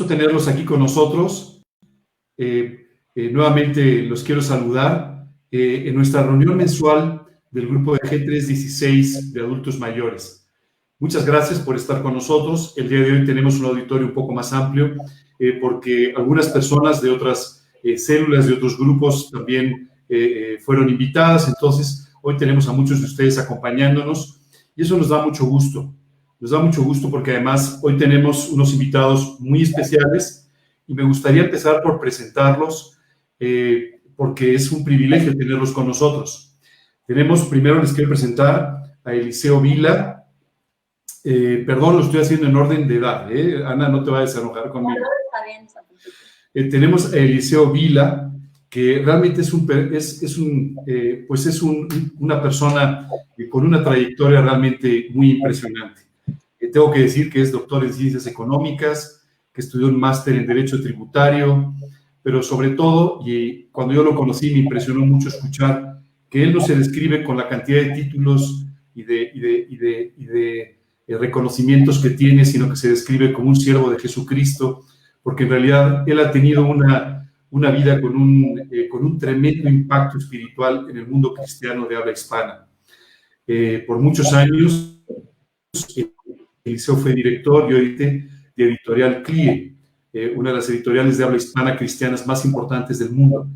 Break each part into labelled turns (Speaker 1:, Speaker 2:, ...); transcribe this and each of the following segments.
Speaker 1: tenerlos aquí con nosotros. Nuevamente los quiero saludar en nuestra reunión mensual del grupo de G316 de adultos mayores. Muchas gracias por estar con nosotros. El día de hoy tenemos un auditorio un poco más amplio porque algunas personas de otras células, de otros grupos también fueron invitadas. Entonces, hoy tenemos a muchos de ustedes acompañándonos y eso nos da mucho gusto. Nos da mucho gusto porque además hoy tenemos unos invitados muy especiales y me gustaría empezar por presentarlos porque es un privilegio tenerlos con nosotros. Primero les quiero presentar a Eliseo Vila. Perdón, lo estoy haciendo en orden de edad. Ana, no te vayas a enojar conmigo.
Speaker 2: No, está bien.
Speaker 1: Tenemos a Eliseo Vila, que realmente es una persona con una trayectoria realmente muy impresionante. Tengo que decir que es doctor en Ciencias Económicas, que estudió un máster en Derecho Tributario, pero sobre todo, y cuando yo lo conocí me impresionó mucho escuchar que él no se describe con la cantidad de títulos y de reconocimientos que tiene, sino que se describe como un siervo de Jesucristo, porque en realidad él ha tenido una vida con un tremendo impacto espiritual en el mundo cristiano de habla hispana. Por muchos años, Eliseo fue director y hoy de Editorial CLIE, una de las editoriales de habla hispana cristianas más importantes del mundo.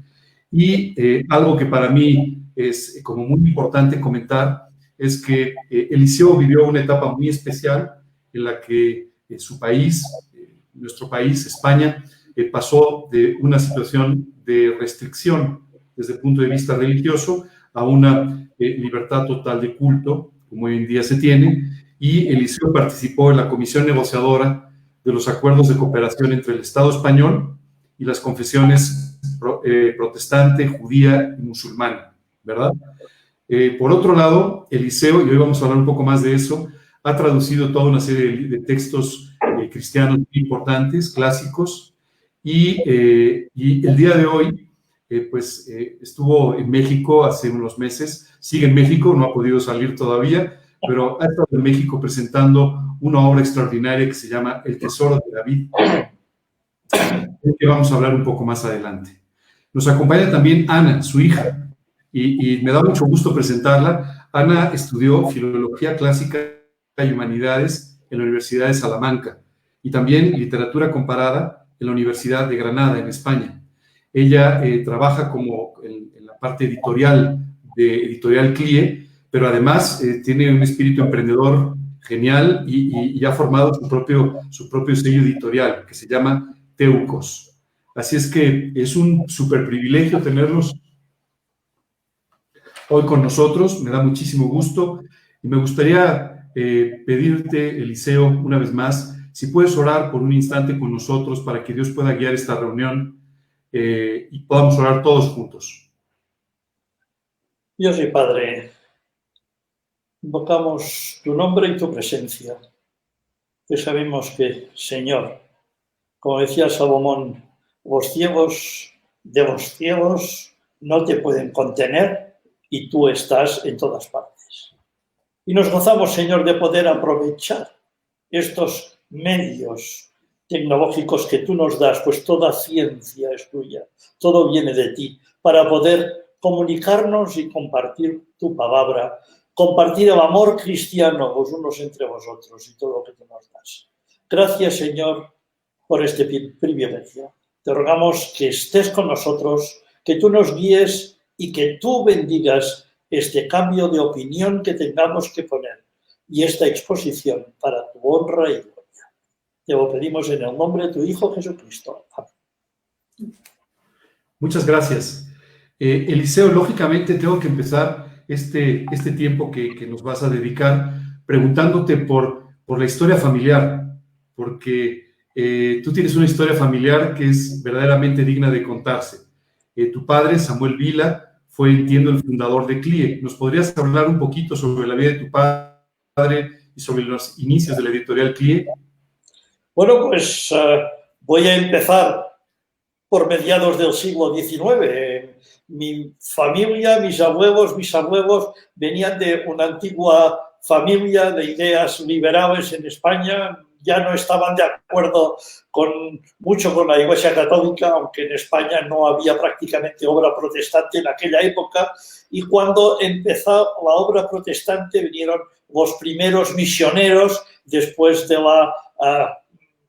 Speaker 1: Y algo que para mí es como muy importante comentar es que Eliseo vivió una etapa muy especial en la que su país, nuestro país, España, pasó de una situación de restricción desde el punto de vista religioso a una libertad total de culto, como hoy en día se tiene, y Eliseo participó en la comisión negociadora de los acuerdos de cooperación entre el Estado español y las confesiones protestante, judía y musulmana, ¿verdad? Por otro lado, Eliseo, y hoy vamos a hablar un poco más de eso, ha traducido toda una serie de textos cristianos muy importantes, clásicos, y el día de hoy, estuvo en México hace unos meses, sigue en México, no ha podido salir todavía, pero ha estado en México presentando una obra extraordinaria que se llama El Tesoro de David, del que vamos a hablar un poco más adelante. Nos acompaña también Ana, su hija, y me da mucho gusto presentarla. Ana estudió Filología Clásica y Humanidades en la Universidad de Salamanca y también Literatura Comparada en la Universidad de Granada, en España. Ella trabaja en la parte editorial de Editorial CLIE, pero además tiene un espíritu emprendedor genial y ha formado su propio sello editorial que se llama Teucos. Así es que es un súper privilegio tenerlos hoy con nosotros, me da muchísimo gusto y me gustaría pedirte, Eliseo, una vez más, si puedes orar por un instante con nosotros para que Dios pueda guiar esta reunión y podamos orar todos juntos.
Speaker 3: Dios y Padre, invocamos tu nombre y tu presencia, que sabemos que, Señor, como decía Salomón, los ciegos de los ciegos no te pueden contener y tú estás en todas partes. Y nos gozamos, Señor, de poder aprovechar estos medios tecnológicos que tú nos das, pues toda ciencia es tuya, todo viene de ti, para poder comunicarnos y compartir tu palabra, compartir el amor cristiano los unos entre vosotros y todo lo que tú nos das. Gracias, Señor, por este privilegio. Te rogamos que estés con nosotros, que tú nos guíes y que tú bendigas este cambio de opinión que tengamos que poner y esta exposición para tu honra y gloria. Te lo pedimos en el nombre de tu Hijo Jesucristo. Amén.
Speaker 1: Muchas gracias. Eliseo, lógicamente tengo que empezar este tiempo que nos vas a dedicar preguntándote por la historia familiar, porque tú tienes una historia familiar que es verdaderamente digna de contarse. Tu padre, Samuel Vila, fue, entiendo, el fundador de CLIE. ¿Nos podrías hablar un poquito sobre la vida de tu padre y sobre los inicios de la editorial CLIE?
Speaker 3: Bueno, pues voy a empezar por mediados del siglo XIX. Mi familia, mis abuelos, venían de una antigua familia de ideas liberales en España, ya no estaban de acuerdo mucho con la Iglesia Católica, aunque en España no había prácticamente obra protestante en aquella época. Y cuando empezó la obra protestante vinieron los primeros misioneros después de la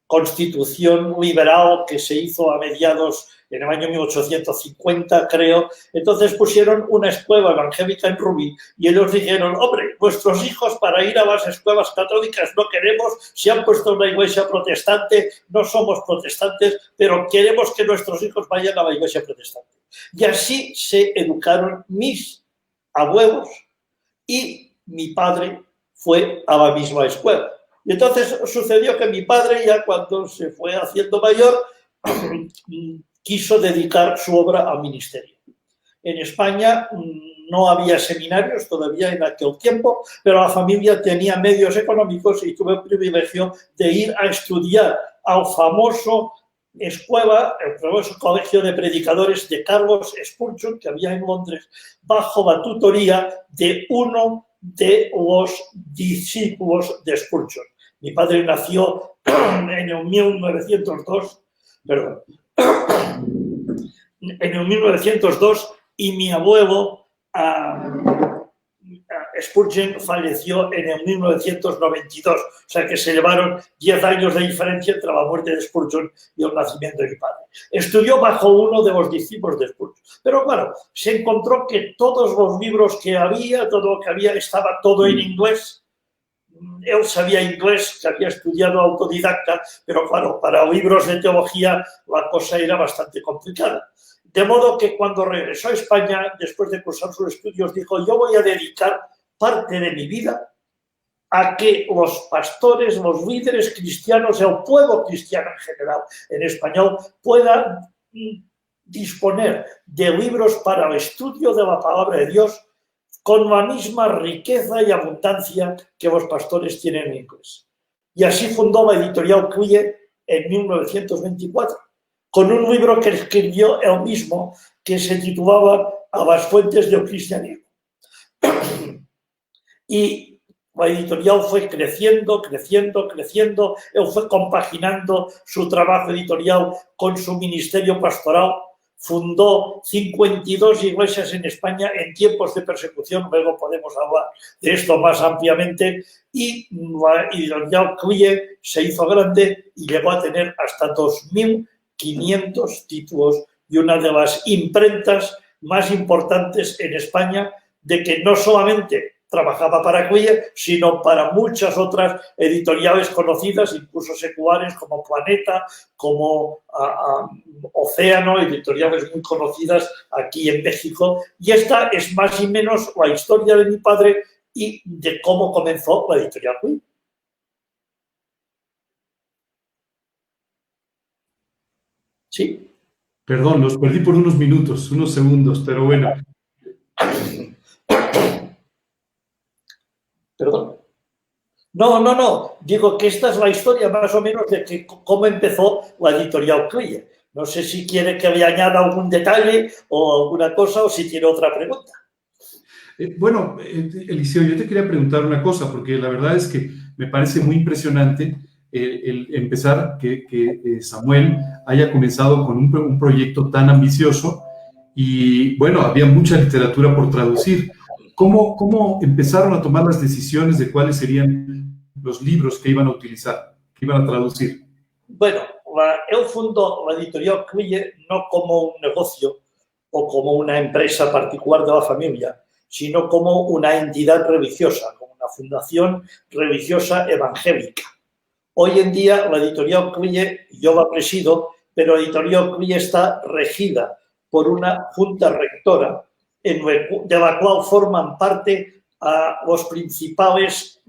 Speaker 3: Constitución liberal que se hizo a mediados en el año 1850, creo. Entonces pusieron una escuela evangélica en Rubí y ellos dijeron, hombre, vuestros hijos para ir a las escuelas católicas no queremos, se han puesto en la iglesia protestante, no somos protestantes, pero queremos que nuestros hijos vayan a la iglesia protestante. Y así se educaron mis abuelos y mi padre fue a la misma escuela. Y entonces sucedió que mi padre, ya cuando se fue haciendo mayor, quiso dedicar su obra al ministerio. En España no había seminarios todavía en aquel tiempo, pero la familia tenía medios económicos y tuve el privilegio de ir a estudiar al famoso escuela, el famoso colegio de predicadores de Carlos Spurgeon, que había en Londres, bajo la tutoría de uno de los discípulos de Spurgeon. Mi padre nació en el 1902, perdón, en el 1902 y mi abuelo Spurgeon falleció en el 1992. O sea que se llevaron 10 años de diferencia entre la muerte de Spurgeon y el nacimiento de mi padre. Estudió bajo uno de los discípulos de Spurgeon. Pero claro, se encontró que todos los libros que había, todo lo que había, estaba todo en inglés. Él sabía inglés, que había estudiado autodidacta, pero claro, para libros de teología la cosa era bastante complicada. De modo que cuando regresó a España, después de cursar sus estudios, dijo, yo voy a dedicar parte de mi vida a que los pastores, los líderes cristianos, el pueblo cristiano en general, en español, puedan disponer de libros para el estudio de la palabra de Dios con la misma riqueza y abundancia que los pastores tienen en inglés. Y así fundó la editorial Quille en 1924, con un libro que escribió él mismo que se titulaba A las fuentes del cristianismo. Y la editorial fue creciendo, él fue compaginando su trabajo editorial con su ministerio pastoral, fundó 52 iglesias en España en tiempos de persecución, luego podemos hablar de esto más ampliamente, y la editorial Quille se hizo grande y llegó a tener hasta 2.500 títulos y una de las imprentas más importantes en España, de que no solamente trabajaba para Quille, sino para muchas otras editoriales conocidas, incluso seculares, como Planeta, como Océano, editoriales muy conocidas aquí en México. Y esta es más o menos la historia de mi padre y de cómo comenzó la editorial Quille. Sí.
Speaker 1: Perdón, los perdí por unos minutos, unos segundos, pero bueno.
Speaker 3: Perdón. No. Digo que esta es la historia más o menos de cómo empezó la editorial Quille. No sé si quiere que le añada algún detalle o alguna cosa o si tiene otra pregunta.
Speaker 1: Bueno, Eliseo, yo te quería preguntar una cosa, porque la verdad es que me parece muy impresionante el empezar que Samuel haya comenzado con un proyecto tan ambicioso y, bueno, había mucha literatura por traducir. ¿Cómo empezaron a tomar las decisiones de cuáles serían los libros que iban a utilizar, que iban a traducir?
Speaker 3: Bueno, él fundó la editorial Quille no como un negocio o como una empresa particular de la familia, sino como una entidad religiosa, como una fundación religiosa evangélica. Hoy en día la editorial Quille, yo la presido, pero la editorial Quille está regida por una junta rectora de la cual forman parte los principales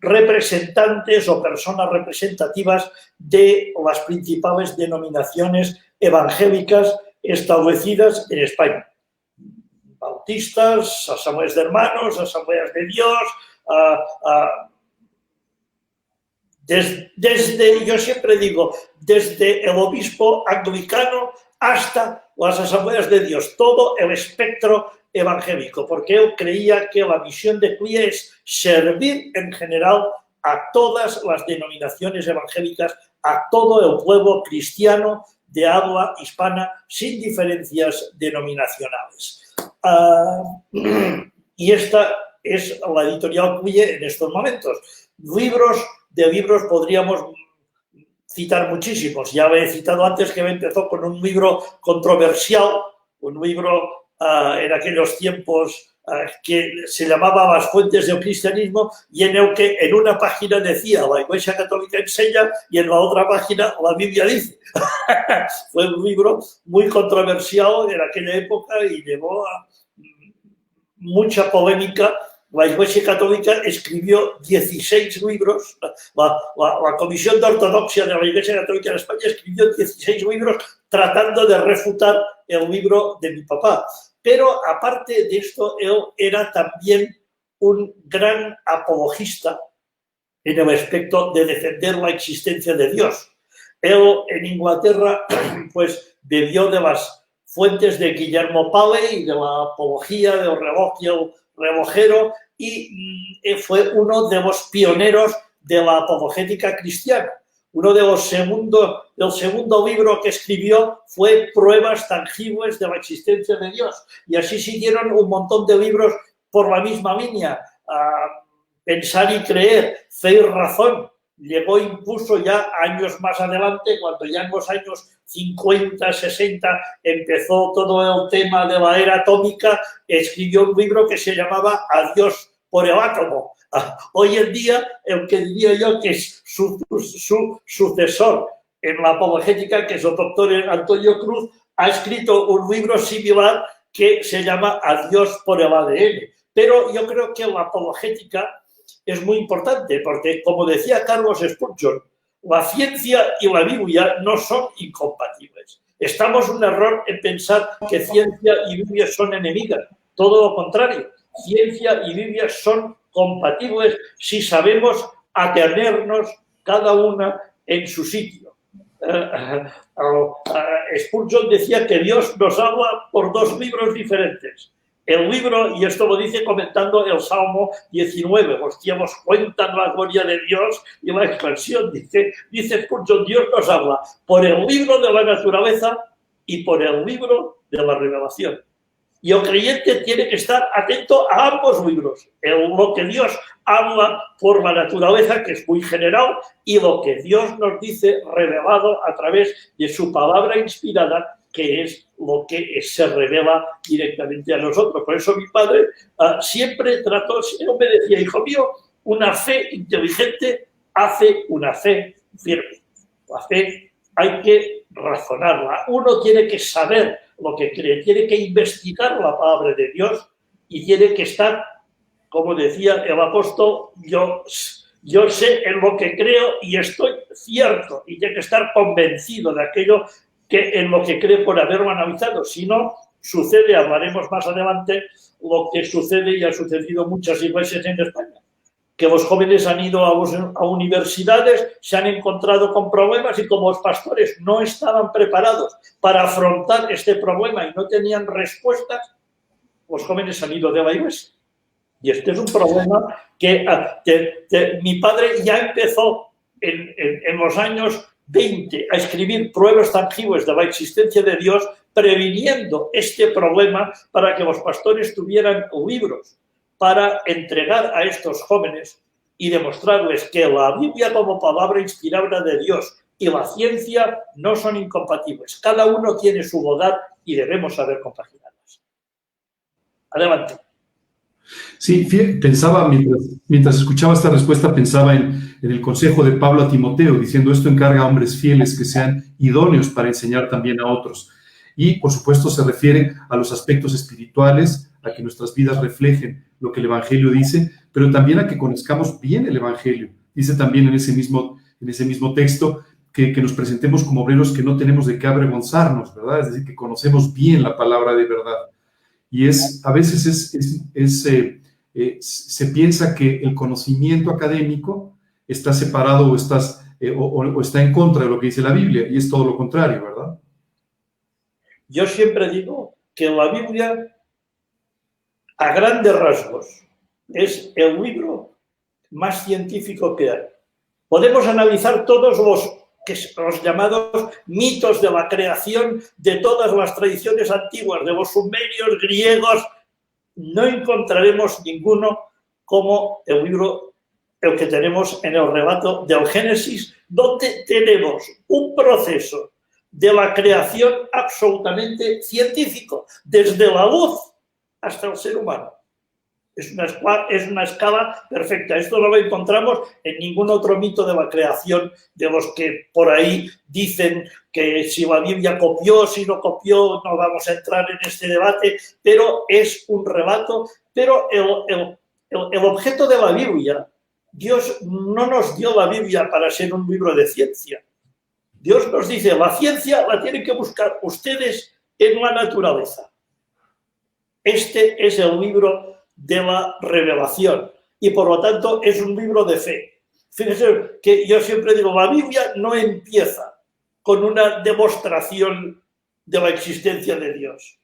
Speaker 3: representantes o personas representativas de las principales denominaciones evangélicas establecidas en España. Bautistas, asambleas de hermanos, asambleas de Dios, yo siempre digo, desde el obispo anglicano hasta las asambleas de Dios, todo el espectro evangélico, porque él creía que la misión de Quille es servir en general a todas las denominaciones evangélicas, a todo el pueblo cristiano de habla hispana, sin diferencias denominacionales. Y esta es la editorial Cuye en estos momentos. De libros podríamos citar muchísimos. Ya he citado antes que empezó con un libro controversial, un libro en aquellos tiempos que se llamaba Las fuentes del cristianismo, y en el que en una página decía la Iglesia Católica enseña y en la otra página la Biblia dice. Fue un libro muy controversial en aquella época y llevó a mucha polémica. La Iglesia Católica escribió 16 libros, la Comisión de Ortodoxia de la Iglesia Católica en España escribió 16 libros tratando de refutar el libro de mi papá. Pero aparte de esto, él era también un gran apologista en el aspecto de defender la existencia de Dios. Él en Inglaterra pues bebió de las fuentes de Guillermo Paley y de la apología del relojero, y fue uno de los pioneros de la apologética cristiana. Uno de los el segundo libro que escribió fue Pruebas tangibles de la existencia de Dios. Y así siguieron un montón de libros por la misma línea. Pensar y creer, fe y razón. Llegó incluso ya años más adelante, cuando ya en los años 50, 60 empezó todo el tema de la era atómica, escribió un libro que se llamaba Adiós por el átomo. Hoy en día, el que diría yo que es su sucesor en la apologética, que es el doctor Antonio Cruz, ha escrito un libro similar que se llama Adiós por el ADN. Pero yo creo que la apologética es muy importante porque, como decía Carlos Spurgeon, la ciencia y la Biblia no son incompatibles. Estamos en un error en pensar que ciencia y Biblia son enemigas. Todo lo contrario. Ciencia y Biblia son compatibles si sabemos atenernos cada una en su sitio. Spurgeon decía que Dios nos habla por dos libros diferentes. El libro, y esto lo dice comentando el Salmo 19, los cielos cuentan la gloria de Dios y la expansión. Dice Spurgeon, Dios nos habla por el libro de la naturaleza y por el libro de la revelación. Y el creyente tiene que estar atento a ambos libros. Lo que Dios habla por la naturaleza, que es muy general, y lo que Dios nos dice revelado a través de su palabra inspirada, que es lo que se revela directamente a nosotros. Por eso mi padre siempre me decía, hijo mío, una fe inteligente hace una fe firme. La fe hay que razonarla. Uno tiene que saber lo que cree, tiene que investigar la palabra de Dios y tiene que estar, como decía el apóstol, yo sé en lo que creo y estoy cierto, y tiene que estar convencido de aquello que en lo que cree por haberlo analizado. Si no, sucede, hablaremos más adelante, lo que sucede y ha sucedido en muchas iglesias en España, que los jóvenes han ido a universidades, se han encontrado con problemas y como los pastores no estaban preparados para afrontar este problema y no tenían respuestas, los jóvenes han ido de la iglesia. Y este es un problema que mi padre ya empezó en los años 20 a escribir pruebas tangibles de la existencia de Dios, previniendo este problema para que los pastores tuvieran libros para entregar a estos jóvenes y demostrarles que la Biblia como palabra inspirada de Dios y la ciencia no son incompatibles. Cada uno tiene su bondad y debemos saber compaginarlas. Adelante.
Speaker 1: Sí, pensaba, mientras escuchaba esta respuesta, pensaba en el consejo de Pablo a Timoteo, diciendo esto encarga a hombres fieles que sean idóneos para enseñar también a otros. Y, por supuesto, se refiere a los aspectos espirituales, a que nuestras vidas reflejen lo que el Evangelio dice, pero también a que conozcamos bien el Evangelio. Dice también en ese mismo texto que nos presentemos como obreros que no tenemos de qué avergonzarnos, ¿verdad? Es decir, que conocemos bien la palabra de verdad. Y a veces se piensa que el conocimiento académico está separado o está en contra de lo que dice la Biblia, y es todo lo contrario, ¿verdad?
Speaker 3: Yo siempre digo que la Biblia, a grandes rasgos, es el libro más científico que hay. Podemos analizar todos los llamados mitos de la creación de todas las tradiciones antiguas, de los sumerios, griegos. No encontraremos ninguno como el libro, el que tenemos en el relato del Génesis, donde tenemos un proceso de la creación absolutamente científico, desde la luz hasta el ser humano. Es una escala perfecta. Esto no lo encontramos en ningún otro mito de la creación de los que por ahí dicen que si la Biblia copió, si no copió, no vamos a entrar en este debate, pero es un relato. Pero el objeto de la Biblia, Dios no nos dio la Biblia para ser un libro de ciencia. Dios nos dice, la ciencia la tienen que buscar ustedes en la naturaleza. Este es el libro de la revelación y por lo tanto es un libro de fe. Fíjense que yo siempre digo, la Biblia no empieza con una demostración de la existencia de Dios.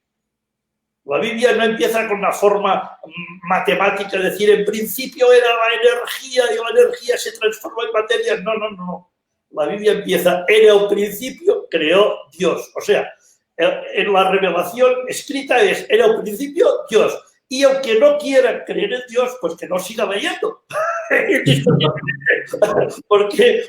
Speaker 3: La Biblia no empieza con una forma matemática, es decir, en principio era la energía y la energía se transformó en materia. No, no, no. La Biblia empieza, en el principio creó Dios. O sea, en la revelación escrita es, en el principio Dios. Y el que no quiera creer en Dios, pues que no siga leyendo. Porque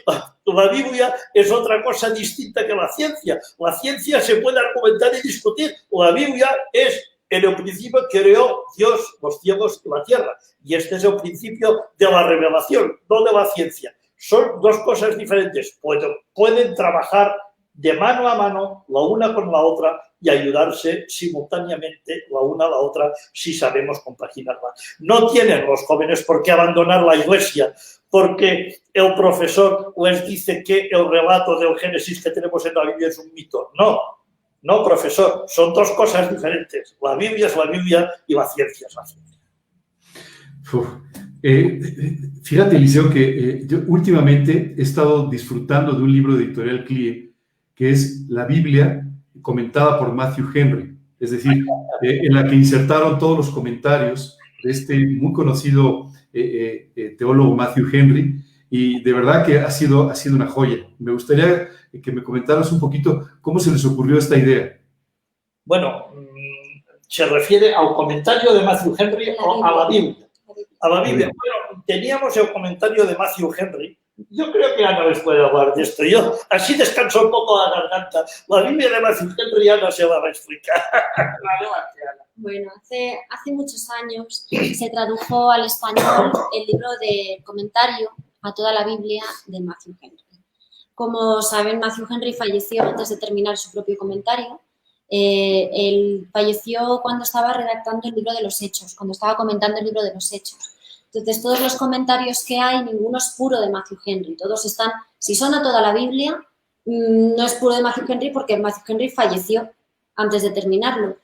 Speaker 3: la Biblia es otra cosa distinta que la ciencia. La ciencia se puede argumentar y discutir. La Biblia es, en el principio creó Dios los cielos y la tierra. Y este es el principio de la revelación, no de la ciencia. Son dos cosas diferentes. Pueden trabajar de mano a mano, la una con la otra, y ayudarse simultáneamente la una a la otra si sabemos compaginarla. No tienen los jóvenes por qué abandonar la iglesia porque el profesor les dice que el relato del Génesis que tenemos en la Biblia es un mito. No, no, profesor, son dos cosas diferentes. La Biblia es la Biblia y la ciencia es la ciencia.
Speaker 1: Fíjate, Eliseo, que yo últimamente he estado disfrutando de un libro de Editorial CLIE que es la Biblia comentada por Matthew Henry, es decir, en la que insertaron todos los comentarios de este muy conocido teólogo Matthew Henry, y de verdad que ha sido una joya. Me gustaría que me comentaras un poquito cómo se les ocurrió esta idea.
Speaker 3: Bueno, se refiere al comentario de Matthew Henry o a la Biblia. A la Biblia. Bueno, teníamos el comentario de Matthew Henry. Yo creo que Ana les puede hablar de esto. Yo así descanso un poco la garganta. La Biblia de Matthew Henry Ana se la va a explicar.
Speaker 2: Bueno, hace muchos años se tradujo al español el libro de comentario a toda la Biblia de Matthew Henry. Como saben, Matthew Henry falleció antes de terminar su propio comentario. Él falleció cuando estaba redactando el libro de los Hechos, cuando estaba comentando el libro de los Hechos. Entonces, todos los comentarios que hay, ninguno es puro de Matthew Henry. Todos están, si son a toda la Biblia, no es puro de Matthew Henry porque Matthew Henry falleció antes de terminarlo.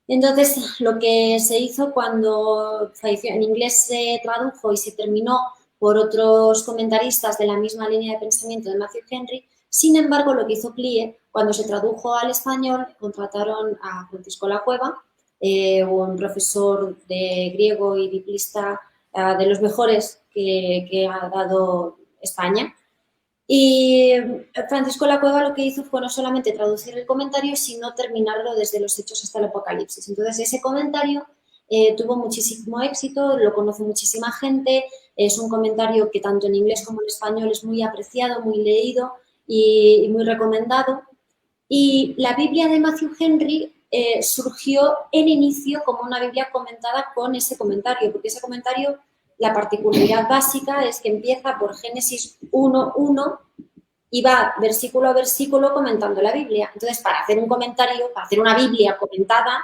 Speaker 2: Entonces, lo que se hizo cuando falleció, en inglés se tradujo y se terminó por otros comentaristas de la misma línea de pensamiento de Matthew Henry. Sin embargo, lo que hizo CLIE, cuando se tradujo al español, contrataron a Francisco Lacueva, un profesor de griego y biblista de los mejores que ha dado España. Y Francisco Lacueva lo que hizo fue no solamente traducir el comentario, sino terminarlo desde los Hechos hasta el Apocalipsis. Entonces, ese comentario tuvo muchísimo éxito, lo conoce muchísima gente, es un comentario que tanto en inglés como en español es muy apreciado, muy leído y muy recomendado. Y la Biblia de Matthew Henry surgió en inicio como una Biblia comentada con ese comentario, porque ese comentario, la particularidad básica es que empieza por Génesis 1:1 y va versículo a versículo comentando la Biblia. Entonces, para hacer un comentario, para hacer una Biblia comentada,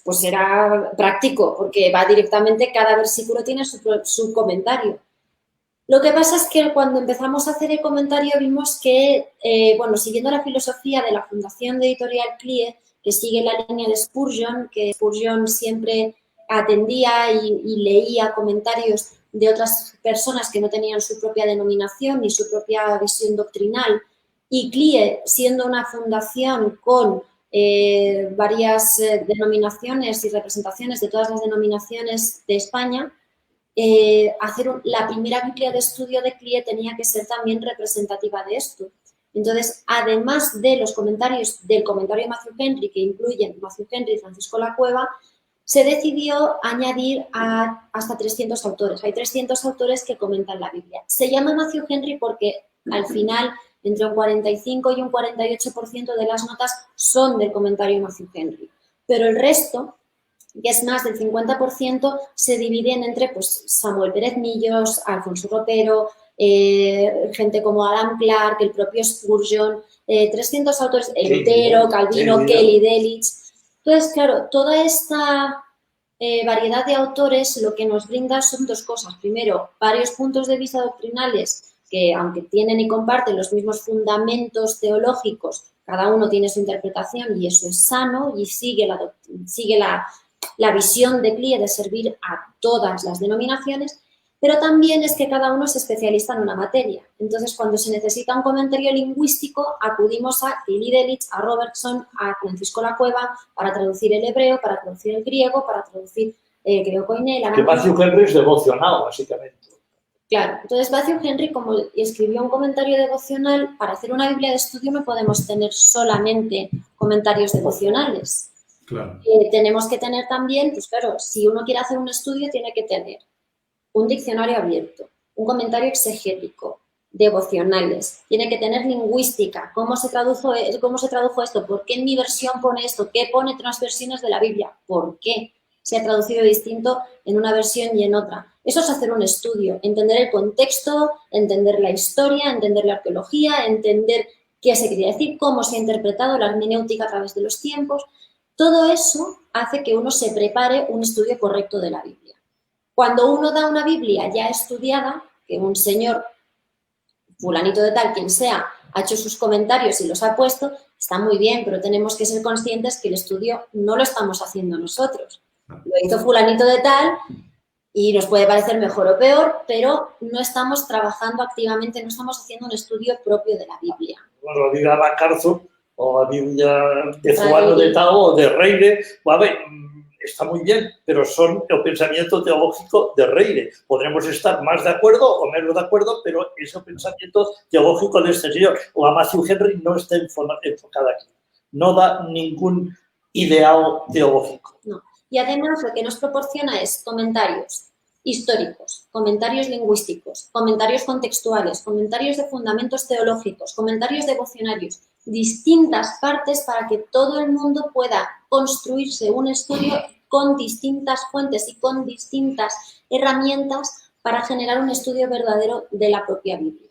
Speaker 2: pues era práctico, porque va directamente, cada versículo tiene su comentario. Lo que pasa es que cuando empezamos a hacer el comentario vimos que, bueno, siguiendo la filosofía de la Fundación de Editorial CLIE, que sigue la línea de Spurgeon, que Spurgeon siempre atendía y leía comentarios de otras personas que no tenían su propia denominación ni su propia visión doctrinal, y CLIE, siendo una fundación con varias denominaciones y representaciones de todas las denominaciones de España, la primera Biblia de estudio de CLIE tenía que ser también representativa de esto. Entonces, además de los comentarios del comentario de Matthew Henry, que incluyen Matthew Henry y Francisco Lacueva, se decidió añadir hasta 300 autores. Hay 300 autores que comentan la Biblia. Se llama Matthew Henry porque al final entre un 45 y un 48% de las notas son del comentario de Matthew Henry. Pero el resto, que es más del 50%, se dividen entre pues, Samuel Pérez Millos, Alfonso Ropero, gente como Adam Clark, el propio Spurgeon, 300 autores, Lutero, Calvino, Kelly, Delitzsch. Entonces, claro, toda esta variedad de autores lo que nos brinda son dos cosas. Primero, varios puntos de vista doctrinales que, aunque tienen y comparten los mismos fundamentos teológicos, cada uno tiene su interpretación y eso es sano y sigue la visión de CLIE de servir a todas las denominaciones, pero también es que cada uno es especialista en una materia. Entonces, cuando se necesita un comentario lingüístico, acudimos a Kelly Delitzsch, a Robertson, a Francisco Lacueva para traducir el hebreo, para traducir el griego, para traducir el griego koiné.
Speaker 3: Que Matthew Henry es devocional, básicamente.
Speaker 2: Claro, entonces Matthew Henry, como escribió un comentario devocional, para hacer una Biblia de estudio no podemos tener solamente comentarios devocionales.
Speaker 1: Claro.
Speaker 2: Tenemos que tener también, pues claro, si uno quiere hacer un estudio, tiene que tener un diccionario abierto, un comentario exegético, devocionales, tiene que tener lingüística, cómo se tradujo esto, por qué en mi versión pone esto, qué pone transversiones de la Biblia, por qué se ha traducido distinto en una versión y en otra. Eso es hacer un estudio, entender el contexto, entender la historia, entender la arqueología, entender qué se quería decir, cómo se ha interpretado la hermenéutica a través de los tiempos. Todo eso hace que uno se prepare un estudio correcto de la Biblia. Cuando uno da una Biblia ya estudiada, que un señor, fulanito de tal, quien sea, ha hecho sus comentarios y los ha puesto, está muy bien, pero tenemos que ser conscientes que el estudio no lo estamos haciendo nosotros. Lo hizo fulanito de tal y nos puede parecer mejor o peor, pero no estamos trabajando activamente, no estamos haciendo un estudio propio de la Biblia.
Speaker 3: Bueno, la Biblia de MacArthur o la Biblia de Fulano de Tal o de Reire, a ver, está muy bien, pero son el pensamiento teológico de Reire. Podremos estar más de acuerdo o menos de acuerdo, pero es el pensamiento teológico de este señor. La Matthew Henry no está enfocada aquí. No da ningún ideal teológico.
Speaker 2: No. Y además lo que nos proporciona es comentarios históricos, comentarios lingüísticos, comentarios contextuales, comentarios de fundamentos teológicos, comentarios devocionarios, distintas partes para que todo el mundo pueda construirse un estudio con distintas fuentes y con distintas herramientas para generar un estudio verdadero de la propia Biblia.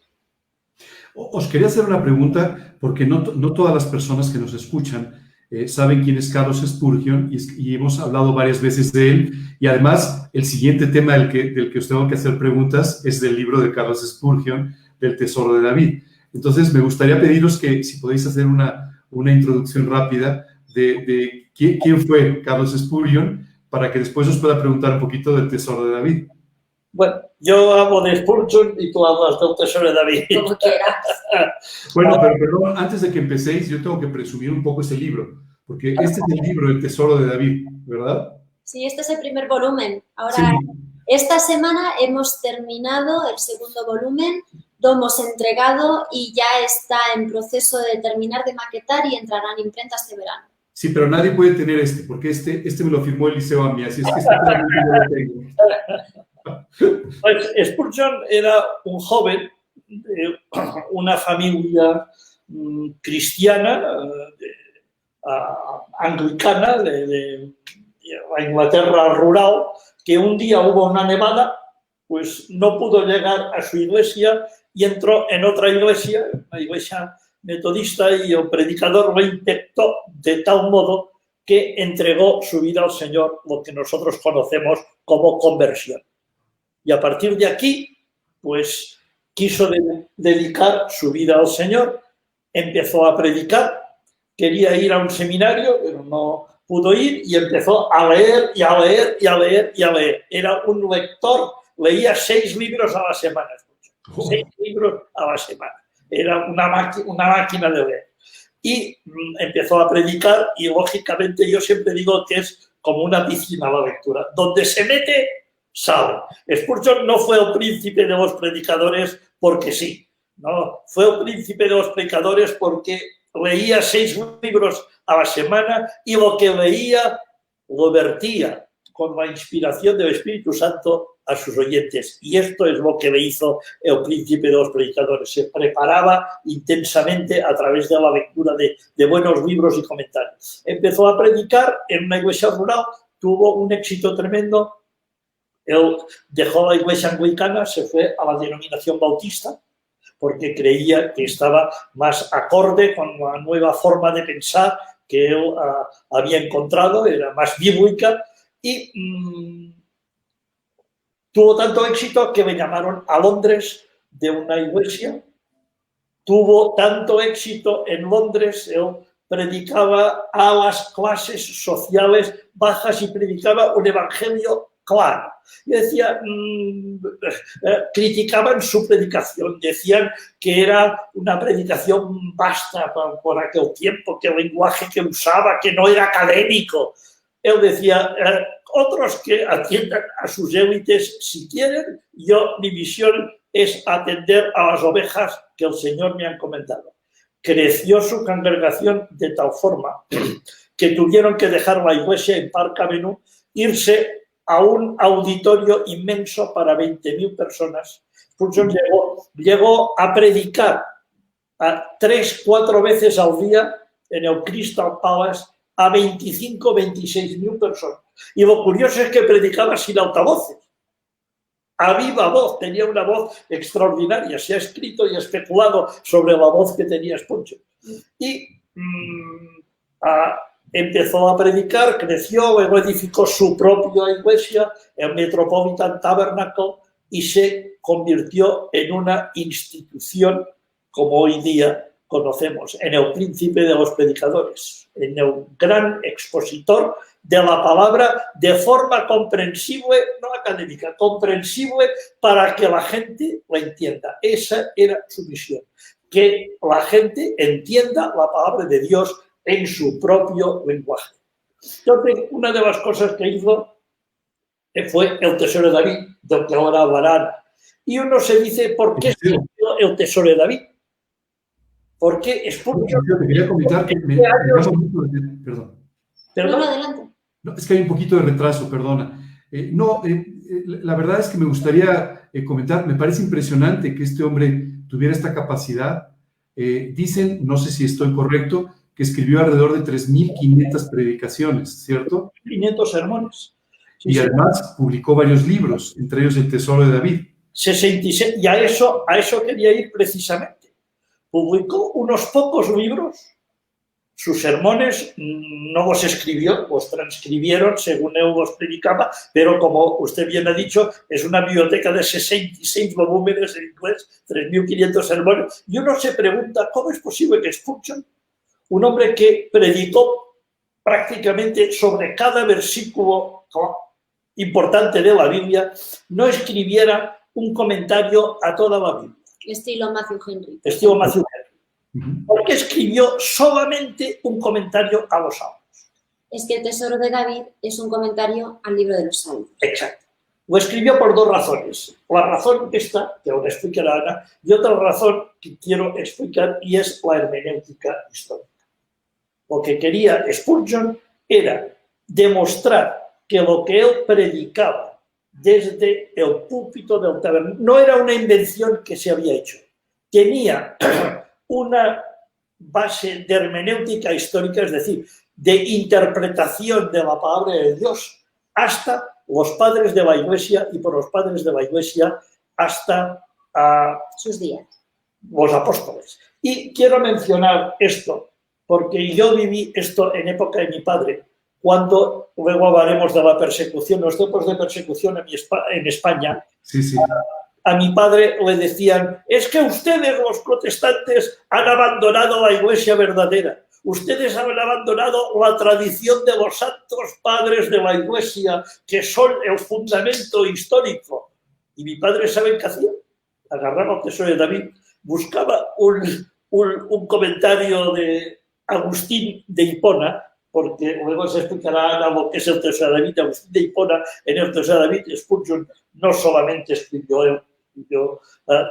Speaker 1: Os quería hacer una pregunta, porque no todas las personas que nos escuchan saben quién es Carlos Spurgeon y hemos hablado varias veces de él. Y además, el siguiente tema del que os tengo que hacer preguntas es del libro de Carlos Spurgeon, del Tesoro de David. Entonces, me gustaría pediros que si podéis hacer una introducción rápida de quién fue Carlos Spurgeon, para que después os pueda preguntar un poquito del Tesoro de David.
Speaker 3: Bueno, yo hablo de Spurgeon y tú hablas del Tesoro de David.
Speaker 2: Como quieras.
Speaker 1: Bueno, pero perdón, antes de que empecéis, yo tengo que presumir un poco ese libro, porque este es el libro, El Tesoro de David, ¿verdad?
Speaker 2: Sí, este es el primer volumen. Ahora,
Speaker 1: sí.
Speaker 2: Esta semana hemos terminado el segundo volumen, lo hemos entregado y ya está en proceso de terminar de maquetar y entrará en imprenta este verano.
Speaker 1: Sí, pero nadie puede tener porque este me lo firmó Eliseo a mí, así es que este yo lo tengo.
Speaker 3: Pues Spurgeon era un joven de una familia cristiana, anglicana, de la Inglaterra rural, que un día hubo una nevada, pues no pudo llegar a su iglesia y entró en otra iglesia, una iglesia metodista, y el predicador lo impactó de tal modo que entregó su vida al Señor, lo que nosotros conocemos como conversión. Y a partir de aquí, pues quiso dedicar su vida al Señor, empezó a predicar, quería ir a un seminario, pero no pudo ir, y empezó a leer y a leer y a leer y a leer. Era un lector, leía 6 libros a la semana. 6 libros a la semana. Era una máquina de leer. Y empezó a predicar y, lógicamente, yo siempre digo que es como una piscina la lectura. Donde se mete, sale. Spurgeon no fue el príncipe de los predicadores porque sí, no, fue el príncipe de los predicadores porque leía 6 libros a la semana y lo que leía lo vertía con la inspiración del Espíritu Santo a sus oyentes. Y esto es lo que le hizo el príncipe de los predicadores. Se preparaba intensamente a través de la lectura de buenos libros y comentarios. Empezó a predicar en una iglesia rural, tuvo un éxito tremendo. Él dejó la iglesia anglicana, se fue a la denominación bautista, porque creía que estaba más acorde con la nueva forma de pensar que él había encontrado, era más bíblica, y tuvo tanto éxito que me llamaron a Londres de una iglesia. Tuvo tanto éxito en Londres, él predicaba a las clases sociales bajas y predicaba un evangelio claro. Y decía, criticaban su predicación, decían que era una predicación vasta por aquel tiempo, que el lenguaje que usaba, que no era académico. Él decía, otros que atiendan a sus élites si quieren, mi misión es atender a las ovejas que el Señor me ha encomendado. Creció su congregación de tal forma que tuvieron que dejar la iglesia en Park Avenue, irse a un auditorio inmenso para 20.000 personas. Spurgeon llegó a predicar 3-4 veces al día en el Crystal Palace a 25-26.000 personas. Y lo curioso es que predicaba sin altavoces, a viva voz, tenía una voz extraordinaria. Se ha escrito y especulado sobre la voz que tenía Spurgeon. Y empezó a predicar, creció, luego edificó su propia iglesia, el Metropolitan Tabernacle, y se convirtió en una institución como hoy día conocemos, en el príncipe de los predicadores, en el gran expositor de la palabra de forma comprensible, no académica, comprensible para que la gente lo entienda. Esa era su misión, que la gente entienda la palabra de Dios en su propio lenguaje. Entonces, una de las cosas que hizo fue el Tesoro de David, del que ahora hablarán. Y uno se dice, ¿por qué escribió el Tesoro de David? Porque Spurgeon...
Speaker 1: Te quería comentar que perdón.
Speaker 2: ¿Perdón? Adelante.
Speaker 1: No, es que hay un poquito de retraso, perdona. La verdad es que me gustaría comentar, me parece impresionante que este hombre tuviera esta capacidad. Dicen, no sé si estoy correcto, que escribió alrededor de 3.500 predicaciones, ¿cierto?
Speaker 3: 500 sermones.
Speaker 1: Sí, y además publicó varios libros, entre ellos El Tesoro de David.
Speaker 3: 66, y a eso quería ir precisamente. Publicó unos pocos libros, sus sermones no los escribió, los transcribieron según él los predicaba, pero como usted bien ha dicho, es una biblioteca de 66 volúmenes en inglés, 3.500 sermones, y uno se pregunta, ¿cómo es posible que Spurgeon, un hombre que predicó prácticamente sobre cada versículo importante de la Biblia, no escribiera un comentario a toda la Biblia?
Speaker 2: Estilo Matthew Henry.
Speaker 3: Estilo Matthew Henry. ¿Por qué escribió solamente un comentario a los Salmos?
Speaker 2: Es que el Tesoro de David es un comentario al libro de los Salmos.
Speaker 3: Exacto. Lo escribió por 2 razones. La razón esta, que ahora explicará Ana, y otra razón que quiero explicar, y es la hermenéutica histórica. Lo que quería Spurgeon era demostrar que lo que él predicaba desde el púlpito del tabernáculo no era una invención que se había hecho. Tenía una base de hermenéutica histórica, es decir, de interpretación de la palabra de Dios hasta los padres de la Iglesia y por los padres de la Iglesia hasta
Speaker 2: sus días,
Speaker 3: los apóstoles. Y quiero mencionar esto porque yo viví esto en época de mi padre, cuando luego hablaremos de la persecución, los tiempos de persecución en España.
Speaker 1: Sí, sí.
Speaker 3: A mi padre le decían, es que ustedes los protestantes han abandonado la Iglesia verdadera. Ustedes han abandonado la tradición de los santos padres de la Iglesia, que son el fundamento histórico. Y mi padre, ¿saben qué hacía? Agarraba el Tesoro de David, buscaba un comentario de Agustín de Hipona, porque luego se explicará Ana lo que es el Tesoro de David. Agustín de Hipona, en el Tesoro de David, Spurgeon no solamente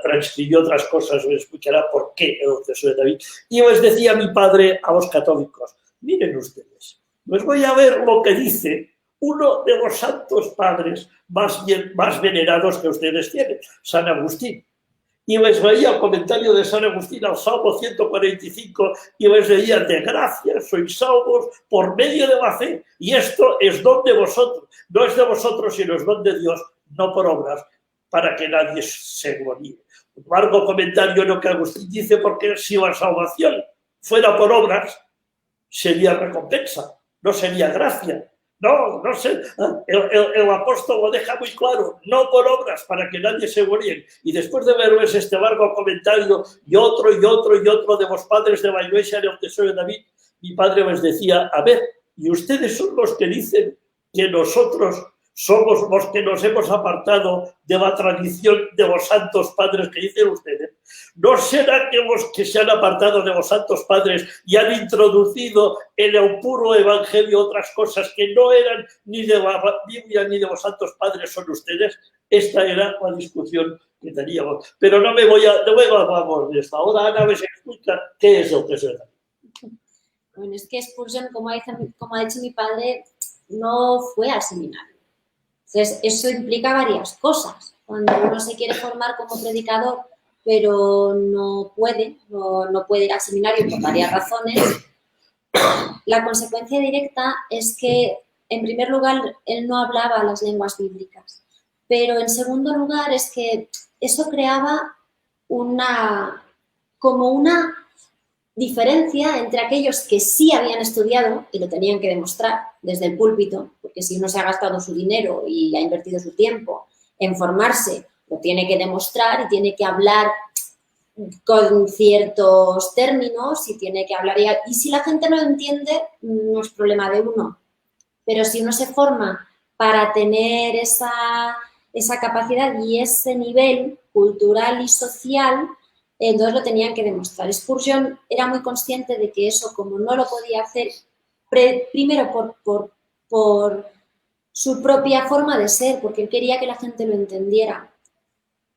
Speaker 3: transcribió otras cosas, me explicará por qué el Tesoro de David. Y les decía mi padre a los católicos, miren ustedes, les voy a ver lo que dice uno de los santos padres más venerados que ustedes tienen, San Agustín. Y les veía el comentario de San Agustín al Salmo 145 y les veía, de gracia sois salvos por medio de la fe. Y esto es don de vosotros, no es de vosotros, sino es don de Dios, no por obras, para que nadie se gloríe. Un largo comentario en lo que Agustín dice, porque si la salvación fuera por obras, sería recompensa, no sería gracia. No sé, el apóstol lo deja muy claro, no por obras, para que nadie se gloríe. Y después de verles este largo comentario y otro de los padres de la Iglesia en el Tesoro de David, mi padre les decía, a ver, y ustedes son los que dicen que nosotros somos los que nos hemos apartado de la tradición de los santos padres que dicen ustedes. ¿No será que los que se han apartado de los santos padres y han introducido en el puro evangelio otras cosas que no eran ni de la Biblia ni de los santos padres son ustedes? Esta era la discusión que teníamos. Pero no luego hablamos de esto. Ahora Ana les explica qué es el Tesoro.
Speaker 2: Bueno, es que Spurgeon, como ha dicho mi padre, no fue al seminario. Entonces, eso implica varias cosas. Cuando uno se quiere formar como predicador, pero no puede ir al seminario por varias razones, la consecuencia directa es que, en primer lugar, él no hablaba las lenguas bíblicas, pero en segundo lugar es que eso creaba una diferencia entre aquellos que sí habían estudiado y lo tenían que demostrar desde el púlpito, porque si uno se ha gastado su dinero y ha invertido su tiempo en formarse, lo tiene que demostrar y tiene que hablar con ciertos términos y tiene que hablar. Y si la gente no lo entiende, no es problema de uno. Pero si uno se forma para tener esa capacidad y ese nivel cultural y social, entonces lo tenían que demostrar. Spurgeon era muy consciente de que eso, como no lo podía hacer, primero por su propia forma de ser, porque él quería que la gente lo entendiera,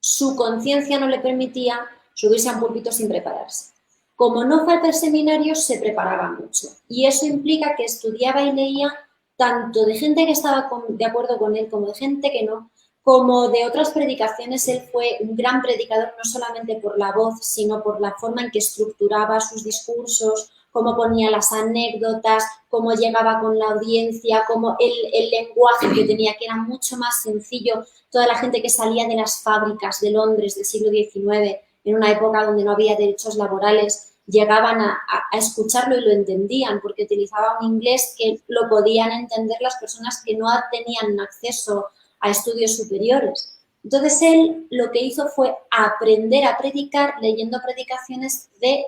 Speaker 2: su conciencia no le permitía subirse a un púlpito sin prepararse. Como no falta el seminario, se preparaba mucho. Y eso implica que estudiaba y leía tanto de gente que estaba de acuerdo con él como de gente que no, como de otras predicaciones. Él fue un gran predicador no solamente por la voz, sino por la forma en que estructuraba sus discursos, cómo ponía las anécdotas, cómo llegaba con la audiencia, cómo el lenguaje que tenía, que era mucho más sencillo. Toda la gente que salía de las fábricas de Londres del siglo XIX, en una época donde no había derechos laborales, llegaban a escucharlo y lo entendían, porque utilizaba un inglés que lo podían entender las personas que no tenían acceso a estudios superiores. Entonces él lo que hizo fue aprender a predicar leyendo predicaciones de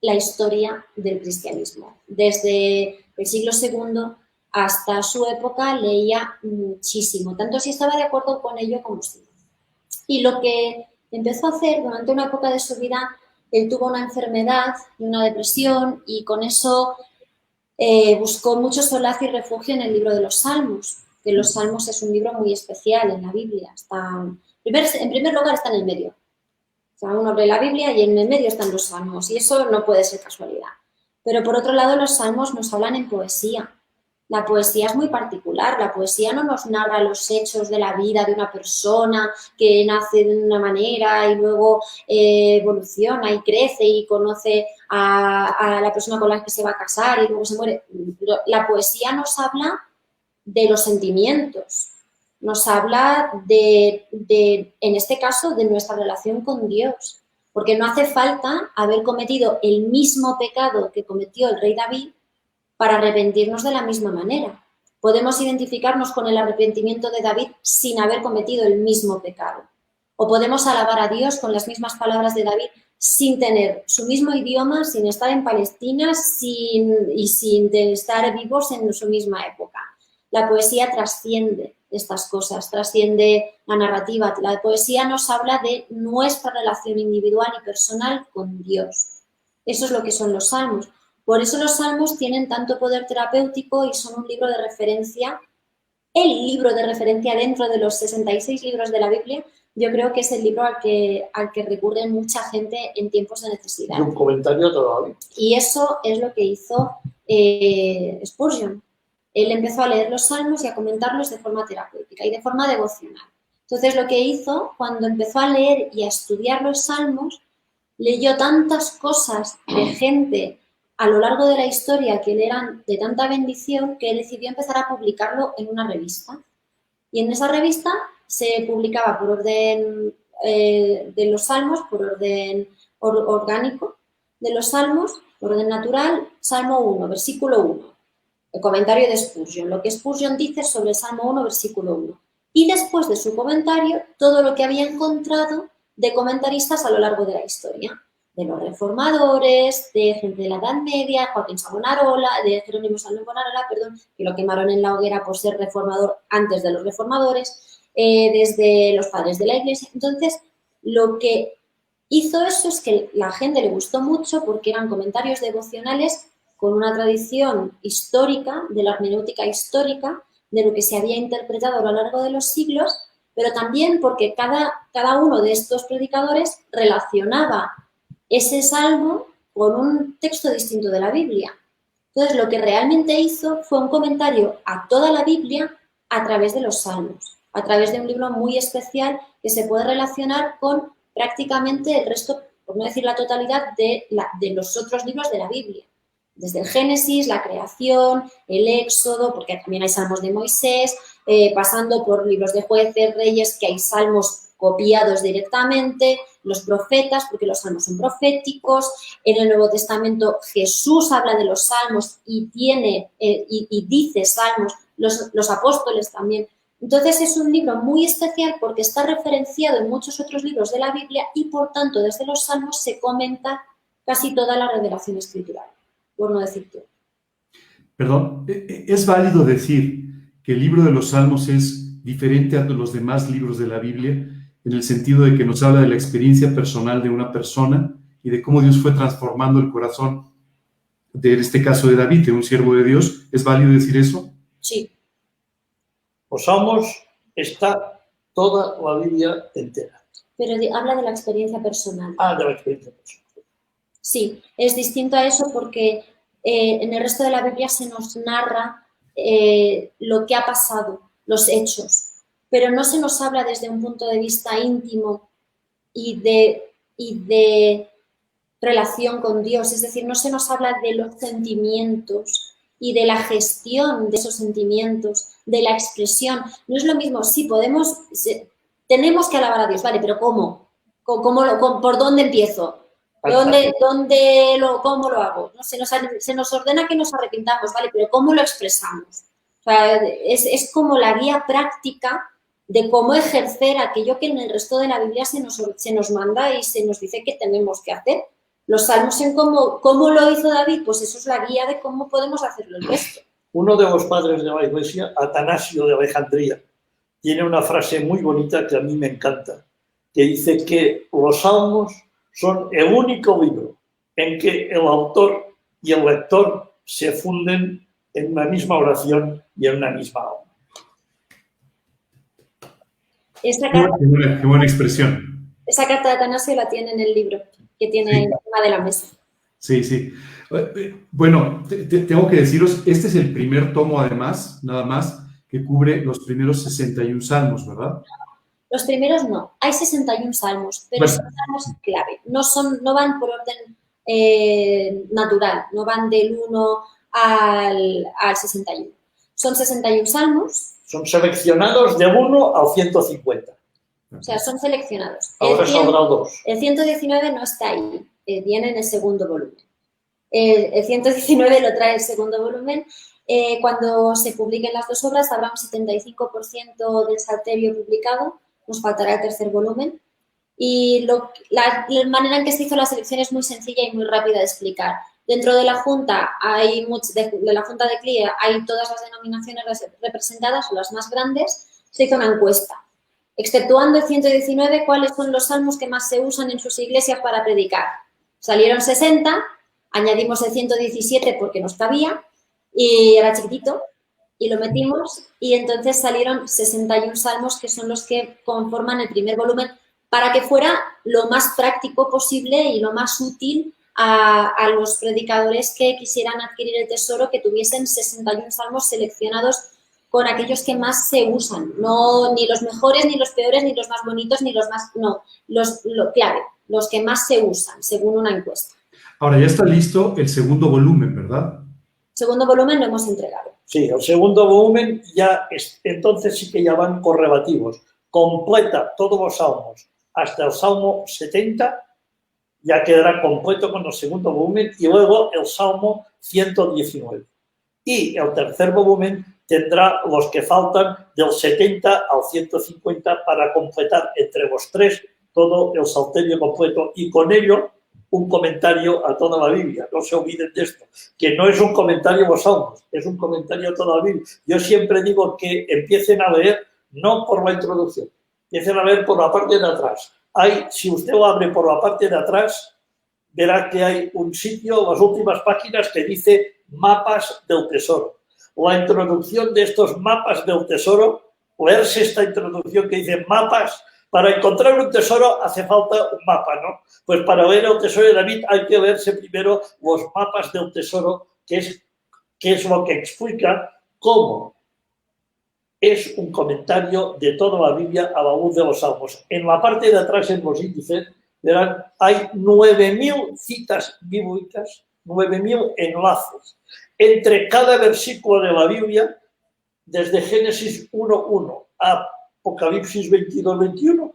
Speaker 2: la historia del cristianismo. Desde el siglo II hasta su época leía muchísimo, tanto si estaba de acuerdo con ello como si no. Y lo que empezó a hacer durante una época de su vida, él tuvo una enfermedad y una depresión y con eso buscó mucho solazo y refugio en el libro de los Salmos, que los Salmos es un libro muy especial en la Biblia. En primer lugar está en el medio. O sea, uno lee la Biblia y en el medio están los Salmos y eso no puede ser casualidad. Pero por otro lado los Salmos nos hablan en poesía. La poesía es muy particular. La poesía no nos narra los hechos de la vida de una persona que nace de una manera y luego evoluciona y crece y conoce a la persona con la que se va a casar y luego se muere. La poesía nos habla de los sentimientos, nos habla en este caso, de nuestra relación con Dios, porque no hace falta haber cometido el mismo pecado que cometió el rey David para arrepentirnos de la misma manera. Podemos identificarnos con el arrepentimiento de David sin haber cometido el mismo pecado. O podemos alabar a Dios con las mismas palabras de David sin tener su mismo idioma, sin estar en Palestina y sin estar vivos en su misma época. La poesía trasciende estas cosas, trasciende la narrativa. La poesía nos habla de nuestra relación individual y personal con Dios. Eso es lo que son los salmos. Por eso los salmos tienen tanto poder terapéutico y son un libro de referencia. El libro de referencia dentro de los 66 libros de la Biblia, yo creo que es el libro al que recurre mucha gente en tiempos de necesidad.
Speaker 3: Y un comentario todavía.
Speaker 2: Y eso es lo que hizo Spurgeon. Él empezó a leer los salmos y a comentarlos de forma terapéutica y de forma devocional. Entonces, lo que hizo, cuando empezó a leer y a estudiar los salmos, leyó tantas cosas de gente a lo largo de la historia que le eran de tanta bendición que decidió empezar a publicarlo en una revista. Y en esa revista se publicaba por orden de los salmos, por orden orgánico de los salmos, por orden natural, Salmo 1, versículo 1. El comentario de Spurgeon, lo que Spurgeon dice sobre el Salmo 1, versículo 1. Y después de su comentario, todo lo que había encontrado de comentaristas a lo largo de la historia. De los reformadores, de gente de la Edad Media, Joaquín Savonarola, de Jerónimo Savonarola, que lo quemaron en la hoguera por ser reformador antes de los reformadores, desde los padres de la Iglesia. Entonces, lo que hizo eso es que la gente le gustó mucho porque eran comentarios devocionales con una tradición histórica, de la hermenéutica histórica, de lo que se había interpretado a lo largo de los siglos, pero también porque cada uno de estos predicadores relacionaba ese salmo con un texto distinto de la Biblia. Entonces, lo que realmente hizo fue un comentario a toda la Biblia a través de los salmos, a través de un libro muy especial que se puede relacionar con prácticamente el resto, por no decir la totalidad, de los otros libros de la Biblia. Desde el Génesis, la creación, el Éxodo, porque también hay salmos de Moisés, pasando por libros de jueces, reyes, que hay salmos copiados directamente, los profetas, porque los salmos son proféticos. En el Nuevo Testamento Jesús habla de los salmos y dice salmos, los apóstoles también. Entonces es un libro muy especial porque está referenciado en muchos otros libros de la Biblia y por tanto desde los salmos se comenta casi toda la revelación escritural, por no decir todo.
Speaker 1: Perdón, ¿es válido decir que el libro de los salmos es diferente a los demás libros de la Biblia en el sentido de que nos habla de la experiencia personal de una persona y de cómo Dios fue transformando el corazón de, en este caso, de David, de un siervo de Dios? ¿Es válido decir eso?
Speaker 2: Sí.
Speaker 3: Los salmos está toda la Biblia entera.
Speaker 2: Pero habla de la experiencia personal.
Speaker 3: De la experiencia personal.
Speaker 2: Sí, es distinto a eso porque en el resto de la Biblia se nos narra lo que ha pasado, los hechos, pero no se nos habla desde un punto de vista íntimo y de relación con Dios, es decir, no se nos habla de los sentimientos y de la gestión de esos sentimientos, de la expresión. No es lo mismo, sí, tenemos que alabar a Dios, vale, pero ¿cómo? ¿Por dónde empiezo? ¿Cómo lo hago? ¿No? Se nos ordena que nos arrepintamos, ¿vale? Pero ¿cómo lo expresamos? O sea, es como la guía práctica de cómo ejercer aquello que en el resto de la Biblia se nos manda y se nos dice que tenemos que hacer. Los salmos en cómo lo hizo David, pues eso es la guía de cómo podemos hacerlo el resto.
Speaker 3: Uno de los padres de la Iglesia, Atanasio de Alejandría, tiene una frase muy bonita que a mí me encanta, que dice que los salmos son el único libro en que el autor y el lector se funden en una misma oración y en una misma alma.
Speaker 1: Qué buena expresión.
Speaker 2: Esa carta de Atanasio la tiene en el libro que tiene encima de la mesa.
Speaker 1: Sí, sí. Bueno, tengo que deciros, este es el primer tomo, además, nada más, que cubre los primeros 61 salmos, ¿verdad?
Speaker 2: Los primeros no, hay 61 salmos, pero son salmos clave, no van por orden natural, no van del 1 al 61. Son 61 salmos.
Speaker 3: Son seleccionados de 1 al 150.
Speaker 2: O sea, son seleccionados.
Speaker 3: Ahora saldrá 2.
Speaker 2: El 119 no está ahí, viene en el segundo volumen. El 119 lo trae el segundo volumen. Cuando se publiquen las dos obras habrá un 75% del salterio publicado. Nos faltará el tercer volumen. Y la manera en que se hizo la selección es muy sencilla y muy rápida de explicar. Dentro de la Junta de la Junta de CLIE hay todas las denominaciones representadas, o las más grandes. Se hizo una encuesta. Exceptuando el 119, ¿cuáles son los salmos que más se usan en sus iglesias para predicar? Salieron 60, Añadimos el 117 porque nos cabía y era chiquitito y lo metimos y entonces salieron 61 salmos que son los que conforman el primer volumen para que fuera lo más práctico posible y lo más útil a los predicadores que quisieran adquirir el tesoro, que tuviesen 61 salmos seleccionados con aquellos que más se usan, no ni los mejores, ni los peores, ni los más bonitos, ni los más, no, clave, los que más se usan, según una encuesta.
Speaker 1: Ahora ya está listo el segundo volumen, ¿verdad?
Speaker 2: Segundo volumen lo hemos entregado.
Speaker 3: Sí, el segundo volumen ya, entonces sí que ya van correlativos. Completa todos los salmos hasta el Salmo 70, ya quedará completo con el segundo volumen y luego el Salmo 119. Y el tercer volumen tendrá los que faltan del 70 al 150 para completar entre los tres todo el Salterio completo y con ello un comentario a toda la Biblia. No se olviden de esto, que no es un comentario a los salmos, es un comentario a toda la Biblia. Yo siempre digo que empiecen a leer no por la introducción, empiecen a leer por la parte de atrás. Si usted lo abre por la parte de atrás, verá que hay un sitio, las últimas páginas, que dice mapas del tesoro. La introducción de estos mapas del tesoro, leerse esta introducción que dice mapas. Para encontrar un tesoro hace falta un mapa, ¿no? Pues para leer el tesoro de David hay que leerse primero los mapas del tesoro, que es lo que explica cómo es un comentario de toda la Biblia a la luz de los salmos. En la parte de atrás, en los índices, verán, hay 9.000 citas bíblicas, 9.000 enlaces entre cada versículo de la Biblia, desde Génesis 1.1 a Apocalipsis 22-21,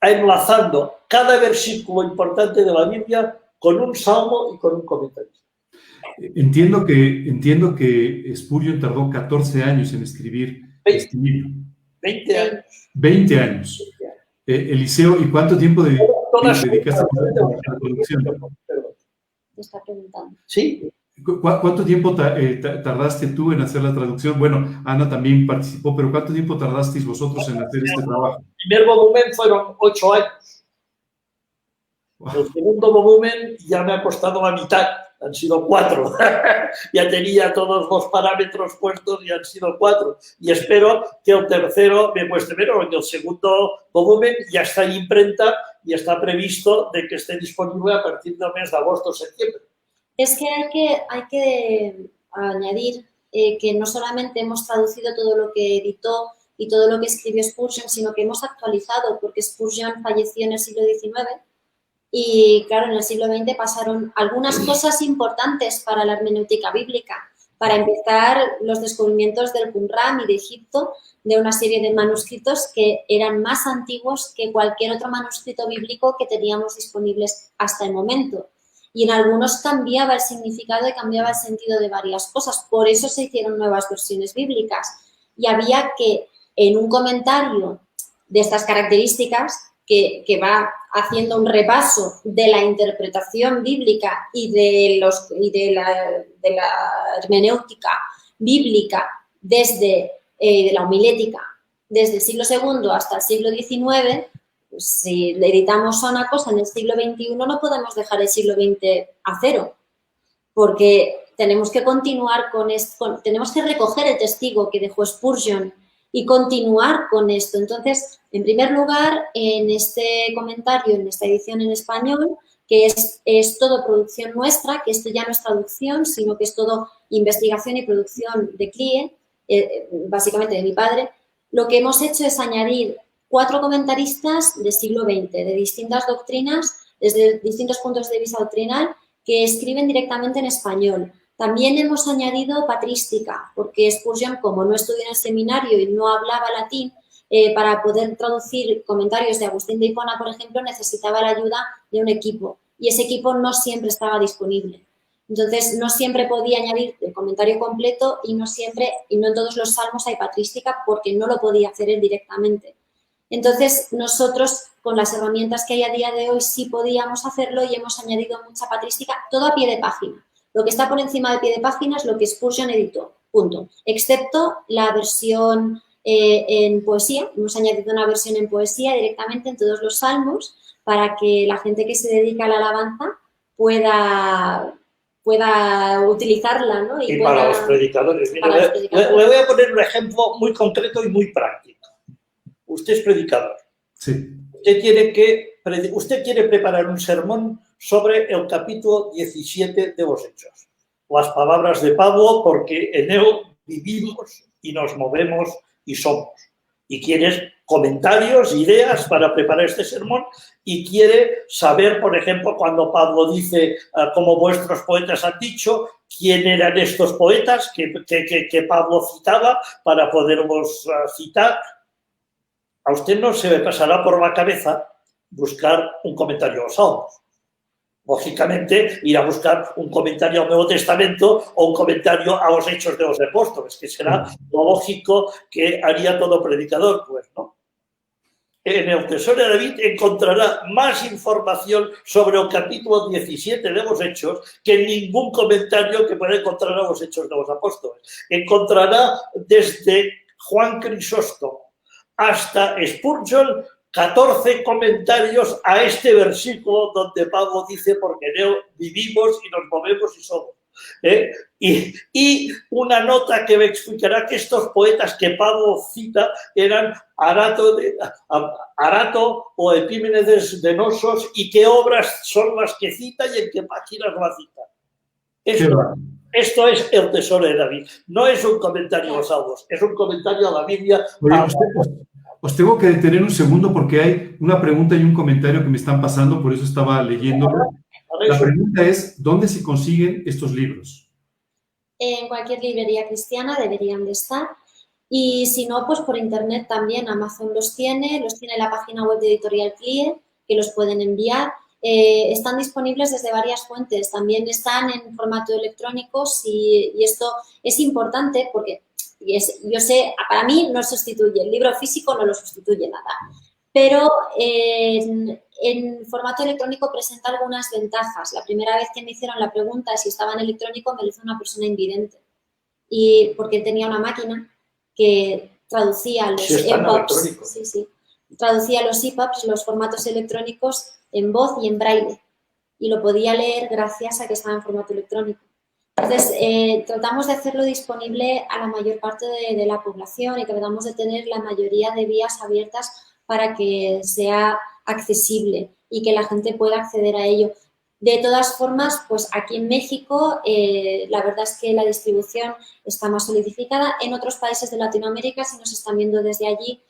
Speaker 3: enlazando cada versículo importante de la Biblia con un salmo y con un comentario.
Speaker 1: Entiendo que Spurgeon tardó 14 años en escribir este libro.
Speaker 3: 20 años.
Speaker 1: 20 años. Eliseo, ¿y cuánto tiempo dedicaste a la producción?
Speaker 2: Te está preguntando.
Speaker 3: Sí.
Speaker 1: ¿Cuánto tiempo tardaste tú en hacer la traducción? Bueno, Ana también participó, pero ¿cuánto tiempo tardasteis vosotros en hacer este trabajo?
Speaker 3: El primer volumen fueron 8 años. Wow. El segundo volumen ya me ha costado la mitad, han sido 4. Ya tenía todos los parámetros puestos y han sido 4. Y espero que el tercero me cueste menos, porque el segundo volumen ya está en imprenta y está previsto de que esté disponible a partir del mes de agosto o septiembre.
Speaker 2: Es que hay que añadir que no solamente hemos traducido todo lo que editó y todo lo que escribió Spurgeon, sino que hemos actualizado, porque Spurgeon falleció en el siglo XIX y, claro, en el siglo XX pasaron algunas cosas importantes para la hermenéutica bíblica. Para empezar, los descubrimientos del Qumran y de Egipto, de una serie de manuscritos que eran más antiguos que cualquier otro manuscrito bíblico que teníamos disponibles hasta el momento. Y en algunos cambiaba el significado y cambiaba el sentido de varias cosas. Por eso se hicieron nuevas versiones bíblicas. Y había que, en un comentario de estas características, que va haciendo un repaso de la interpretación bíblica y de la hermenéutica bíblica desde de la homilética, desde el siglo II hasta el siglo XIX, si editamos una cosa en el siglo XXI, no podemos dejar el siglo XX a cero, porque tenemos que continuar con esto, tenemos que recoger el testigo que dejó Spurgeon y continuar con esto. Entonces, en primer lugar, en este comentario, en esta edición en español, que es todo producción nuestra, que esto ya no es traducción, sino que es todo investigación y producción de CLIE, básicamente de mi padre, lo que hemos hecho es añadir 4 comentaristas del siglo XX, de distintas doctrinas, desde distintos puntos de vista doctrinal, que escriben directamente en español. También hemos añadido patrística, porque Spurgeon, como no estudió en el seminario y no hablaba latín, para poder traducir comentarios de Agustín de Hipona, por ejemplo, necesitaba la ayuda de un equipo, y ese equipo no siempre estaba disponible. Entonces, no siempre podía añadir el comentario completo y no en todos los salmos hay patrística, porque no lo podía hacer él directamente. Entonces, nosotros, con las herramientas que hay a día de hoy, sí podíamos hacerlo y hemos añadido mucha patrística, todo a pie de página. Lo que está por encima de pie de página es lo que Spurgeon editó, punto. Excepto la versión en poesía. Hemos añadido una versión en poesía directamente en todos los salmos para que la gente que se dedica a la alabanza pueda pueda utilizarla, ¿no?
Speaker 3: Y para los predicadores. Mira,
Speaker 2: para los predicadores.
Speaker 3: Le voy a poner un ejemplo muy concreto y muy práctico. Usted es predicador.
Speaker 1: Sí.
Speaker 3: Usted quiere preparar un sermón sobre el capítulo 17 de los Hechos. Las palabras de Pablo, porque en él vivimos y nos movemos y somos. Y quieres comentarios, ideas para preparar este sermón y quiere saber, por ejemplo, cuando Pablo dice, como vuestros poetas han dicho, quién eran estos poetas que Pablo citaba para poderlos citar. A usted no se le pasará por la cabeza buscar un comentario a los Salmos. Lógicamente, ir a buscar un comentario al Nuevo Testamento o un comentario a los Hechos de los Apóstoles, que será lo lógico que haría todo predicador, pues, ¿no? En el Tesoro de David encontrará más información sobre el capítulo 17 de los Hechos que en ningún comentario que pueda encontrar a los Hechos de los Apóstoles. Encontrará desde Juan Crisóstomo hasta Spurgeon 14 comentarios a este versículo donde Pablo dice, porque en él vivimos y nos movemos y somos. Y una nota que me explicará que estos poetas que Pablo cita eran Arato o Epímenes de Nosos y qué obras son las que cita y en qué páginas la cita. Esto es el Tesoro de David. No es un comentario a los Salmos, es un comentario a la Biblia.
Speaker 1: Oye, os tengo que detener un segundo porque hay una pregunta y un comentario que me están pasando, por eso estaba leyéndolo. La pregunta es, ¿dónde se consiguen estos libros?
Speaker 2: En cualquier librería cristiana deberían de estar. Y si no, pues por internet también. Amazon los tiene en la página web de Editorial CLIE, que los pueden enviar. Están disponibles desde varias fuentes. También están en formato electrónico y esto es importante porque yo sé, para mí no sustituye, el libro físico no lo sustituye nada, pero en formato electrónico presenta algunas ventajas. La primera vez que me hicieron la pregunta si estaba en electrónico me lo hizo una persona invidente, y porque tenía una máquina que traducía los EPUBs, traducía los EPUBs, los formatos electrónicos, en voz y en braille, y lo podía leer gracias a que estaba en formato electrónico. Entonces, tratamos de hacerlo disponible a la mayor parte de la población y tratamos de tener la mayoría de vías abiertas para que sea accesible y que la gente pueda acceder a ello. De todas formas, pues aquí en México la verdad es que la distribución está más solidificada. En otros países de Latinoamérica, si nos están viendo desde allí,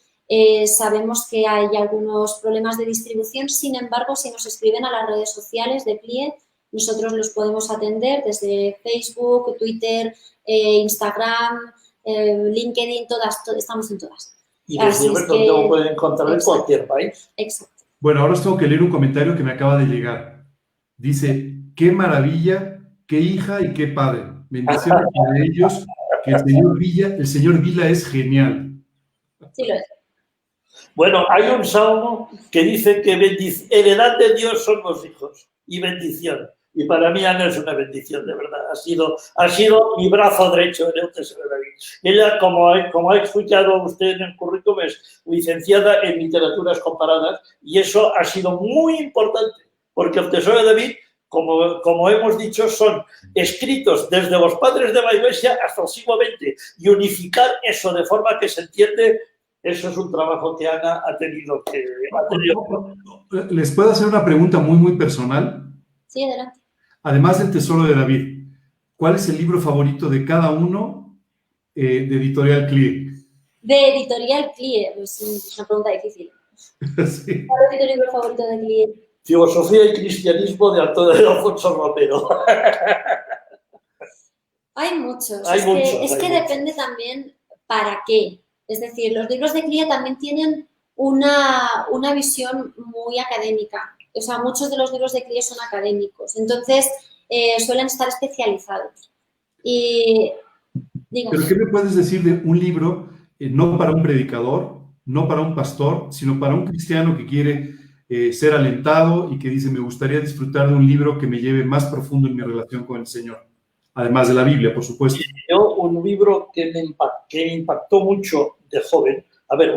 Speaker 2: sabemos que hay algunos problemas de distribución. Sin embargo, si nos escriben a las redes sociales de CLIE, nosotros los podemos atender desde Facebook, Twitter, Instagram, LinkedIn, estamos en todas.
Speaker 3: Y los libros lo pueden encontrar en cualquier país.
Speaker 2: Exacto.
Speaker 1: Bueno, ahora os tengo que leer un comentario que me acaba de llegar. Dice, qué maravilla, qué hija y qué padre. Bendiciones para ellos, que el señor Vila es genial.
Speaker 2: Sí lo es.
Speaker 3: Bueno, hay un salmo que dice que heredad de Dios son los hijos y bendición. Y para mí Ana es una bendición, de verdad. Ha sido mi brazo derecho en el Tesoro de David. Ella, como ha explicado usted en el currículum, es licenciada en literaturas comparadas y eso ha sido muy importante porque el Tesoro de David, como hemos dicho, son escritos desde los padres de la Iglesia hasta el siglo XX y unificar eso de forma que se entiende. Eso es un trabajo que Ana ha tenido que...
Speaker 1: ¿Les puedo hacer una pregunta muy, muy personal?
Speaker 2: Sí, adelante.
Speaker 1: Además del Tesoro de David, ¿cuál es el libro favorito de cada uno de Editorial CLIE?
Speaker 2: De Editorial CLIE, es una pregunta difícil.
Speaker 1: Sí.
Speaker 2: ¿Cuál es tu libro favorito de CLIE?
Speaker 3: Filosofía y Cristianismo de Alfonso Romero.
Speaker 2: Hay muchos.
Speaker 3: Es
Speaker 2: que depende también para qué. Es decir, los libros de CLIE también tienen una visión muy académica. O sea, muchos de los libros de CLIE son académicos. Entonces, suelen estar especializados.
Speaker 1: ¿Pero qué me puedes decir de un libro, no para un predicador, no para un pastor, sino para un cristiano que quiere ser alentado y que dice, me gustaría disfrutar de un libro que me lleve más profundo en mi relación con el Señor? Además de la Biblia, por supuesto.
Speaker 3: Un libro que me impactó mucho de joven A ver,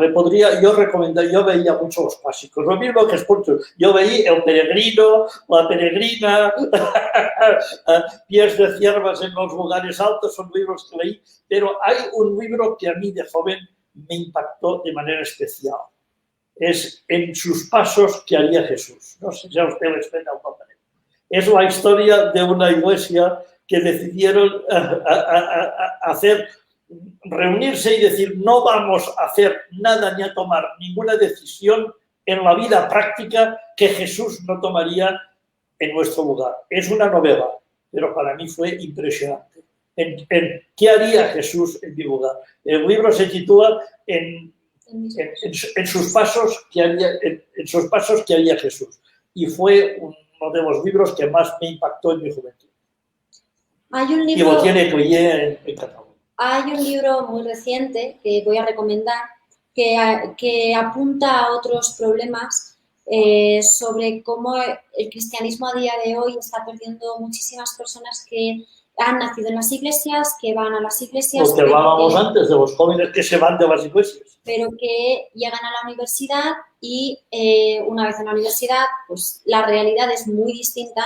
Speaker 3: yo recomendar, yo veía muchos clásicos, lo mismo que Spurgeon. Yo veía El peregrino, La peregrina, Pies de ciervas en los lugares altos, son libros que leí, pero hay un libro que a mí de joven me impactó de manera especial. Es En sus pasos que haría Jesús. No sé si a usted le suena el nombre. Es la historia de una iglesia que decidieron reunirse y decir: no vamos a hacer nada ni a tomar ninguna decisión en la vida práctica que Jesús no tomaría en nuestro lugar. Es una novela, pero para mí fue impresionante. ¿Qué haría Jesús en mi lugar? El libro se titula en sus pasos que haría Jesús. Y fue uno de los libros que más me impactó en mi juventud.
Speaker 2: Hay un libro,
Speaker 3: y lo tiene Cuyé en catalán.
Speaker 2: Hay un libro muy reciente que voy a recomendar que apunta a otros problemas sobre cómo el cristianismo a día de hoy está perdiendo muchísimas personas que han nacido en las iglesias, que van a las iglesias.
Speaker 3: Lo que hablábamos antes de los jóvenes que se van de las iglesias.
Speaker 2: Pero que llegan a la universidad y una vez en la universidad, pues la realidad es muy distinta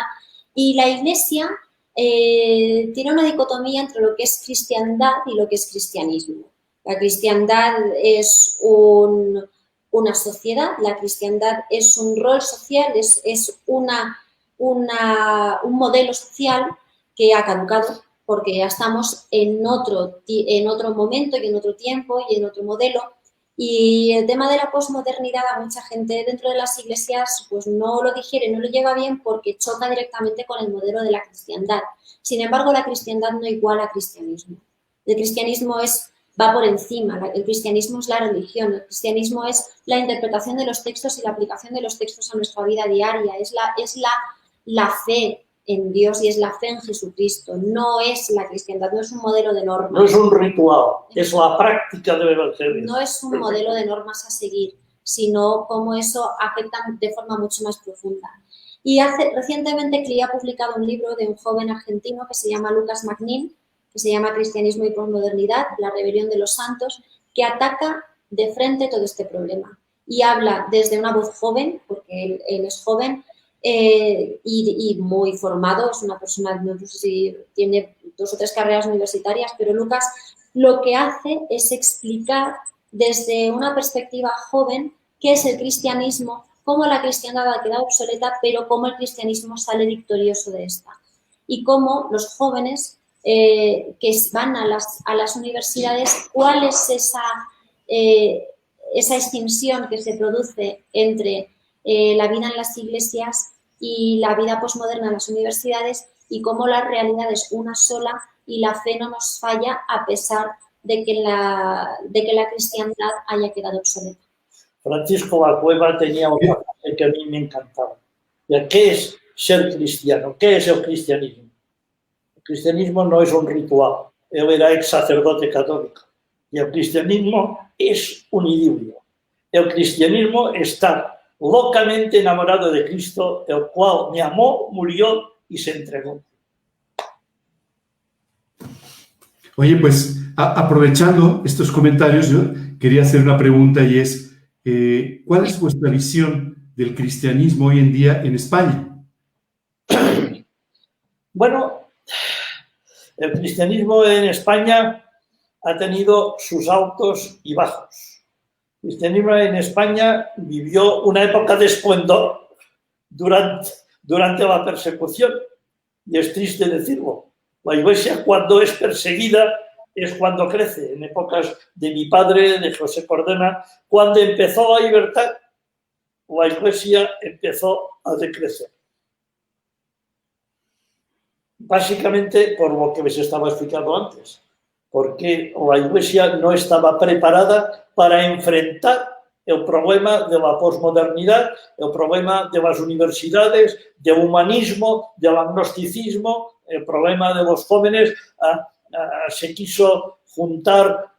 Speaker 2: y la iglesia tiene una dicotomía entre lo que es cristiandad y lo que es cristianismo. La cristiandad es una sociedad, la cristiandad es un rol social, es un modelo social que ha caducado porque ya estamos en otro momento y en otro tiempo y en otro modelo. Y el tema de la posmodernidad a mucha gente dentro de las iglesias pues no lo digiere, no lo lleva bien porque choca directamente con el modelo de la cristiandad. Sin embargo, la cristiandad no iguala a cristianismo. El cristianismo va por encima, el cristianismo es la religión, el cristianismo es la interpretación de los textos y la aplicación de los textos a nuestra vida diaria, es la fe en Dios y es la fe en Jesucristo. No es la cristiandad, no es un modelo de normas.
Speaker 3: No es un ritual, es la práctica del evangelio.
Speaker 2: No es un modelo de normas a seguir, sino cómo eso afecta de forma mucho más profunda. Y recientemente CLI ha publicado un libro de un joven argentino que se llama Lucas Magnin, que se llama Cristianismo y posmodernidad, la rebelión de los santos, que ataca de frente todo este problema. Y habla desde una voz joven, porque él es joven, y muy formado, es una persona, no sé si tiene 2 o 3 carreras universitarias, pero Lucas lo que hace es explicar desde una perspectiva joven qué es el cristianismo, cómo la cristiandad ha quedado obsoleta, pero cómo el cristianismo sale victorioso de esta. Y cómo los jóvenes que van a las universidades, cuál es esa extinción que se produce entre la vida en las iglesias y la vida posmoderna en las universidades y cómo la realidad es una sola y la fe no nos falla a pesar de que la cristiandad haya quedado obsoleta.
Speaker 3: Francisco Lacueva tenía una frase que a mí me encantaba. ¿Qué es ser cristiano? ¿Qué es el cristianismo? El cristianismo no es un ritual. Él era ex sacerdote católico. Y el cristianismo es un idilio. El cristianismo está locamente enamorado de Cristo, el cual me amó, murió y se entregó.
Speaker 1: Oye, pues aprovechando estos comentarios, yo quería hacer una pregunta y es, ¿cuál es vuestra visión del cristianismo hoy en día en España?
Speaker 3: Bueno, el cristianismo en España ha tenido sus altos y bajos. El cristianismo en España vivió una época de esplendor durante la persecución, y es triste decirlo. La Iglesia, cuando es perseguida, es cuando crece. En épocas de mi padre, de José Cordena, cuando empezó la libertad, la Iglesia empezó a decrecer. Básicamente por lo que les estaba explicando antes, porque la Iglesia no estaba preparada para enfrentar el problema de la posmodernidad, el problema de las universidades, del humanismo, del agnosticismo, el problema de los jóvenes. Se quiso juntar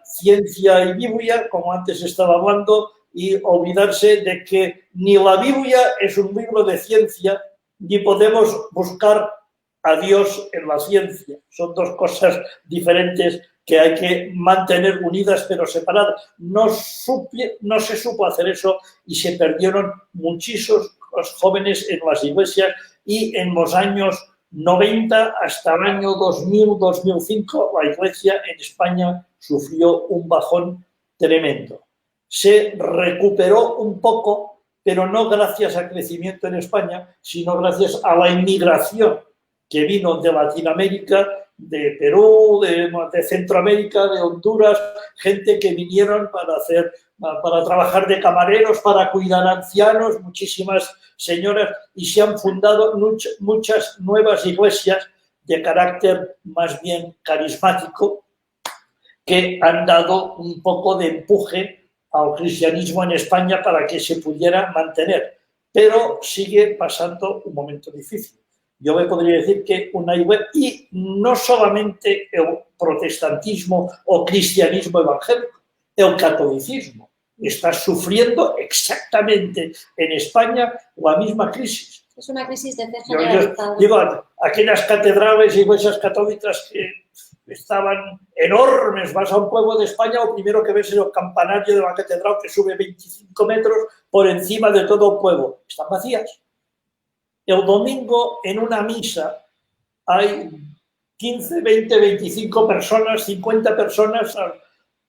Speaker 3: ciencia y Biblia, como antes estaba hablando, y olvidarse de que ni la Biblia es un libro de ciencia, ni podemos buscar a Dios en la ciencia. Son 2 cosas diferentes que hay que mantener unidas pero separadas. No se supo hacer eso y se perdieron muchísimos jóvenes en las iglesias y en los años 90 hasta el año 2000-2005 la iglesia en España sufrió un bajón tremendo. Se recuperó un poco, pero no gracias al crecimiento en España, sino gracias a la inmigración que vino de Latinoamérica, de Perú, de Centroamérica, de Honduras, gente que vinieron para trabajar de camareros, para cuidar a ancianos, muchísimas señoras, y se han fundado muchas nuevas iglesias de carácter más bien carismático que han dado un poco de empuje al cristianismo en España para que se pudiera mantener, pero sigue pasando un momento difícil. Yo me podría decir que una iglesia, y no solamente el protestantismo o cristianismo evangélico, el catolicismo está sufriendo exactamente en España la misma crisis.
Speaker 2: Es una crisis de fe generalizada.
Speaker 3: Digo, aquellas catedrales y iglesias católicas que estaban enormes, vas a un pueblo de España, lo primero que ves es el campanario de la catedral que sube 25 metros por encima de todo el pueblo. Están vacías. El domingo en una misa hay 15, 20, 25 personas, 50 personas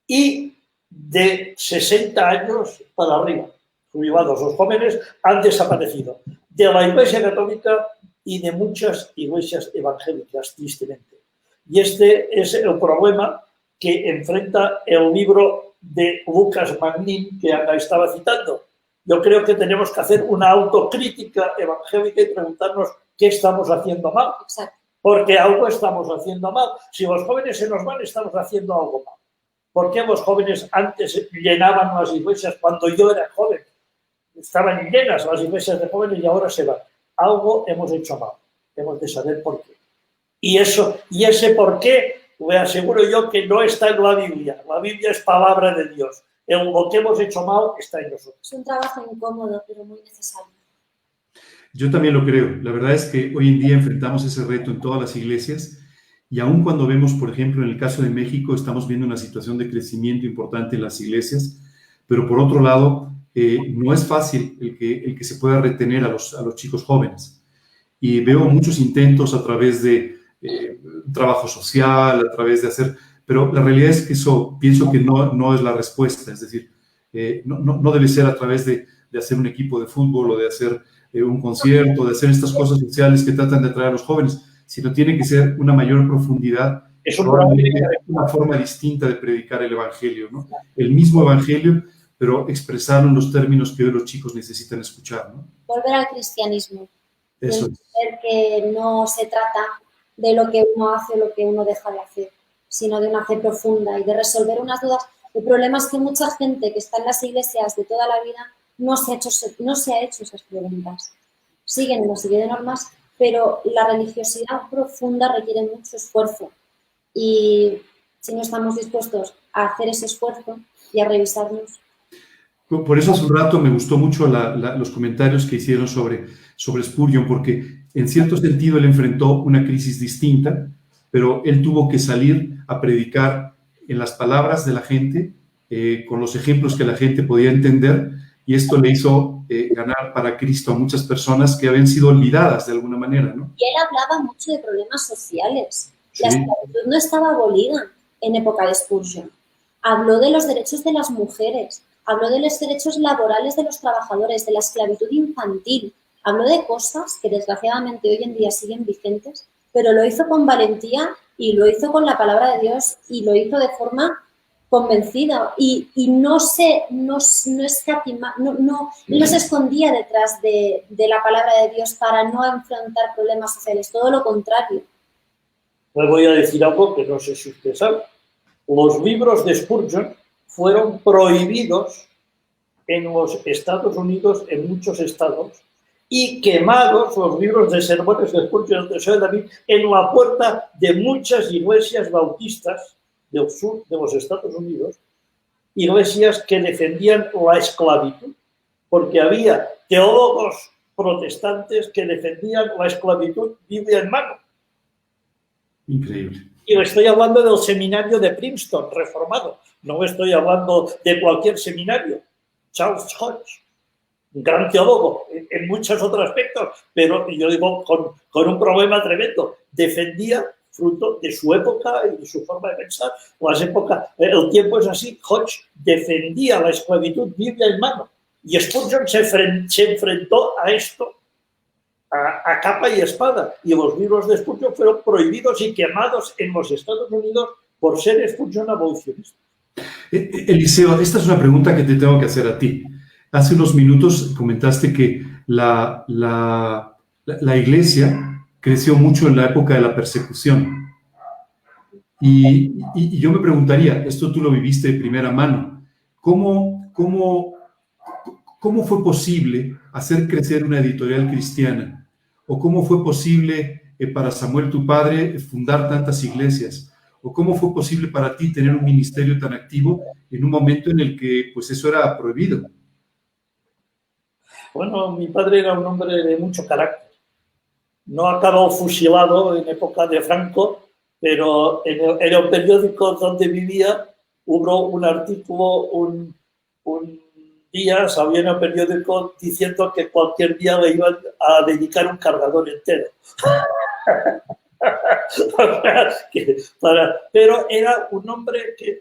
Speaker 3: y de 60 años para arriba, jubilados. Los jóvenes han desaparecido de la Iglesia Católica y de muchas iglesias evangélicas, tristemente. Y este es el problema que enfrenta el libro de Lucas Magnin que Ana estaba citando. Yo creo que tenemos que hacer una autocrítica evangélica y preguntarnos qué estamos haciendo mal.
Speaker 2: Exacto.
Speaker 3: Porque algo estamos haciendo mal. Si los jóvenes se nos van, estamos haciendo algo mal. ¿Por qué los jóvenes antes llenaban las iglesias cuando yo era joven? Estaban llenas las iglesias de jóvenes y ahora se van. Algo hemos hecho mal. Hemos de saber por qué. Y ese por qué, le aseguro yo que no está en la Biblia. La Biblia es palabra de Dios. Lo que hemos hecho mal está en nosotros.
Speaker 2: Es un trabajo incómodo, pero muy necesario.
Speaker 1: Yo también lo creo. La verdad es que hoy en día enfrentamos ese reto en todas las iglesias y aun cuando vemos, por ejemplo, en el caso de México, estamos viendo una situación de crecimiento importante en las iglesias, pero por otro lado, no es fácil el que se pueda retener a los chicos jóvenes. Y veo muchos intentos a través de trabajo social, a través de hacer... Pero la realidad es que eso pienso que no es la respuesta, es decir, no debe ser a través de hacer un equipo de fútbol o de hacer un concierto, de hacer estas cosas sociales que tratan de atraer a los jóvenes, sino tiene que ser una mayor profundidad, una forma distinta de predicar el evangelio, ¿no? El mismo evangelio, pero expresarlo en los términos que hoy los chicos necesitan escuchar, ¿no?
Speaker 2: Volver al cristianismo.
Speaker 1: Eso es.
Speaker 2: Entender que no se trata de lo que uno hace o lo que uno deja de hacer, sino de una fe profunda y de resolver unas dudas. El problema es que mucha gente que está en las iglesias de toda la vida no se ha hecho esas preguntas. Siguen una serie de normas, pero la religiosidad profunda requiere mucho esfuerzo. Y si no estamos dispuestos a hacer ese esfuerzo y a revisarnos.
Speaker 1: Por eso hace un rato me gustó mucho los comentarios que hicieron sobre Spurgeon, porque en cierto sentido él enfrentó una crisis distinta, pero él tuvo que salir a predicar en las palabras de la gente, con los ejemplos que la gente podía entender, y esto le hizo ganar para Cristo a muchas personas que habían sido olvidadas de alguna manera, ¿no?
Speaker 2: Y él hablaba mucho de problemas sociales.
Speaker 1: Sí.
Speaker 2: La esclavitud no estaba abolida en época de Spurgeon. Habló de los derechos de las mujeres, habló de los derechos laborales de los trabajadores, de la esclavitud infantil. Habló de cosas que desgraciadamente hoy en día siguen vigentes, pero lo hizo con valentía y lo hizo con la palabra de Dios y lo hizo de forma convencida y no se escondía detrás de la palabra de Dios para no enfrentar problemas sociales, todo lo contrario.
Speaker 3: Les voy a decir algo que no sé si usted sabe. Los libros de Spurgeon fueron prohibidos en los Estados Unidos, en muchos estados, y quemados los libros de sermones de Spurgeon de David en la puerta de muchas iglesias bautistas del sur de los Estados Unidos, iglesias que defendían la esclavitud, porque había teólogos protestantes que defendían la esclavitud Biblia en mano.
Speaker 1: Increíble.
Speaker 3: Y estoy hablando del seminario de Princeton, reformado. No estoy hablando de cualquier seminario. Charles Hodge, un gran teólogo en muchos otros aspectos, pero yo digo con un problema tremendo. Defendía, fruto de su época y de su forma de pensar, las épocas, el tiempo es así. Hodge defendía la esclavitud, Biblia en mano. Y Spurgeon se enfrentó a esto a capa y espada, y los libros de Spurgeon fueron prohibidos y quemados en los Estados Unidos por ser Spurgeon abolicionista.
Speaker 1: Eliseo, esta es una pregunta que te tengo que hacer a ti. Hace unos minutos comentaste que la iglesia creció mucho en la época de la persecución. Y yo me preguntaría, esto tú lo viviste de primera mano, ¿cómo fue posible hacer crecer una editorial cristiana? ¿O cómo fue posible para Samuel, tu padre, fundar tantas iglesias? ¿O cómo fue posible para ti tener un ministerio tan activo en un momento en el que pues eso era prohibido?
Speaker 3: Bueno, mi padre era un hombre de mucho carácter. No acabó fusilado en época de Franco, pero en el periódico donde vivía hubo un artículo, un día salió en el periódico diciendo que cualquier día le iban a dedicar un cargador entero. Pero era un hombre que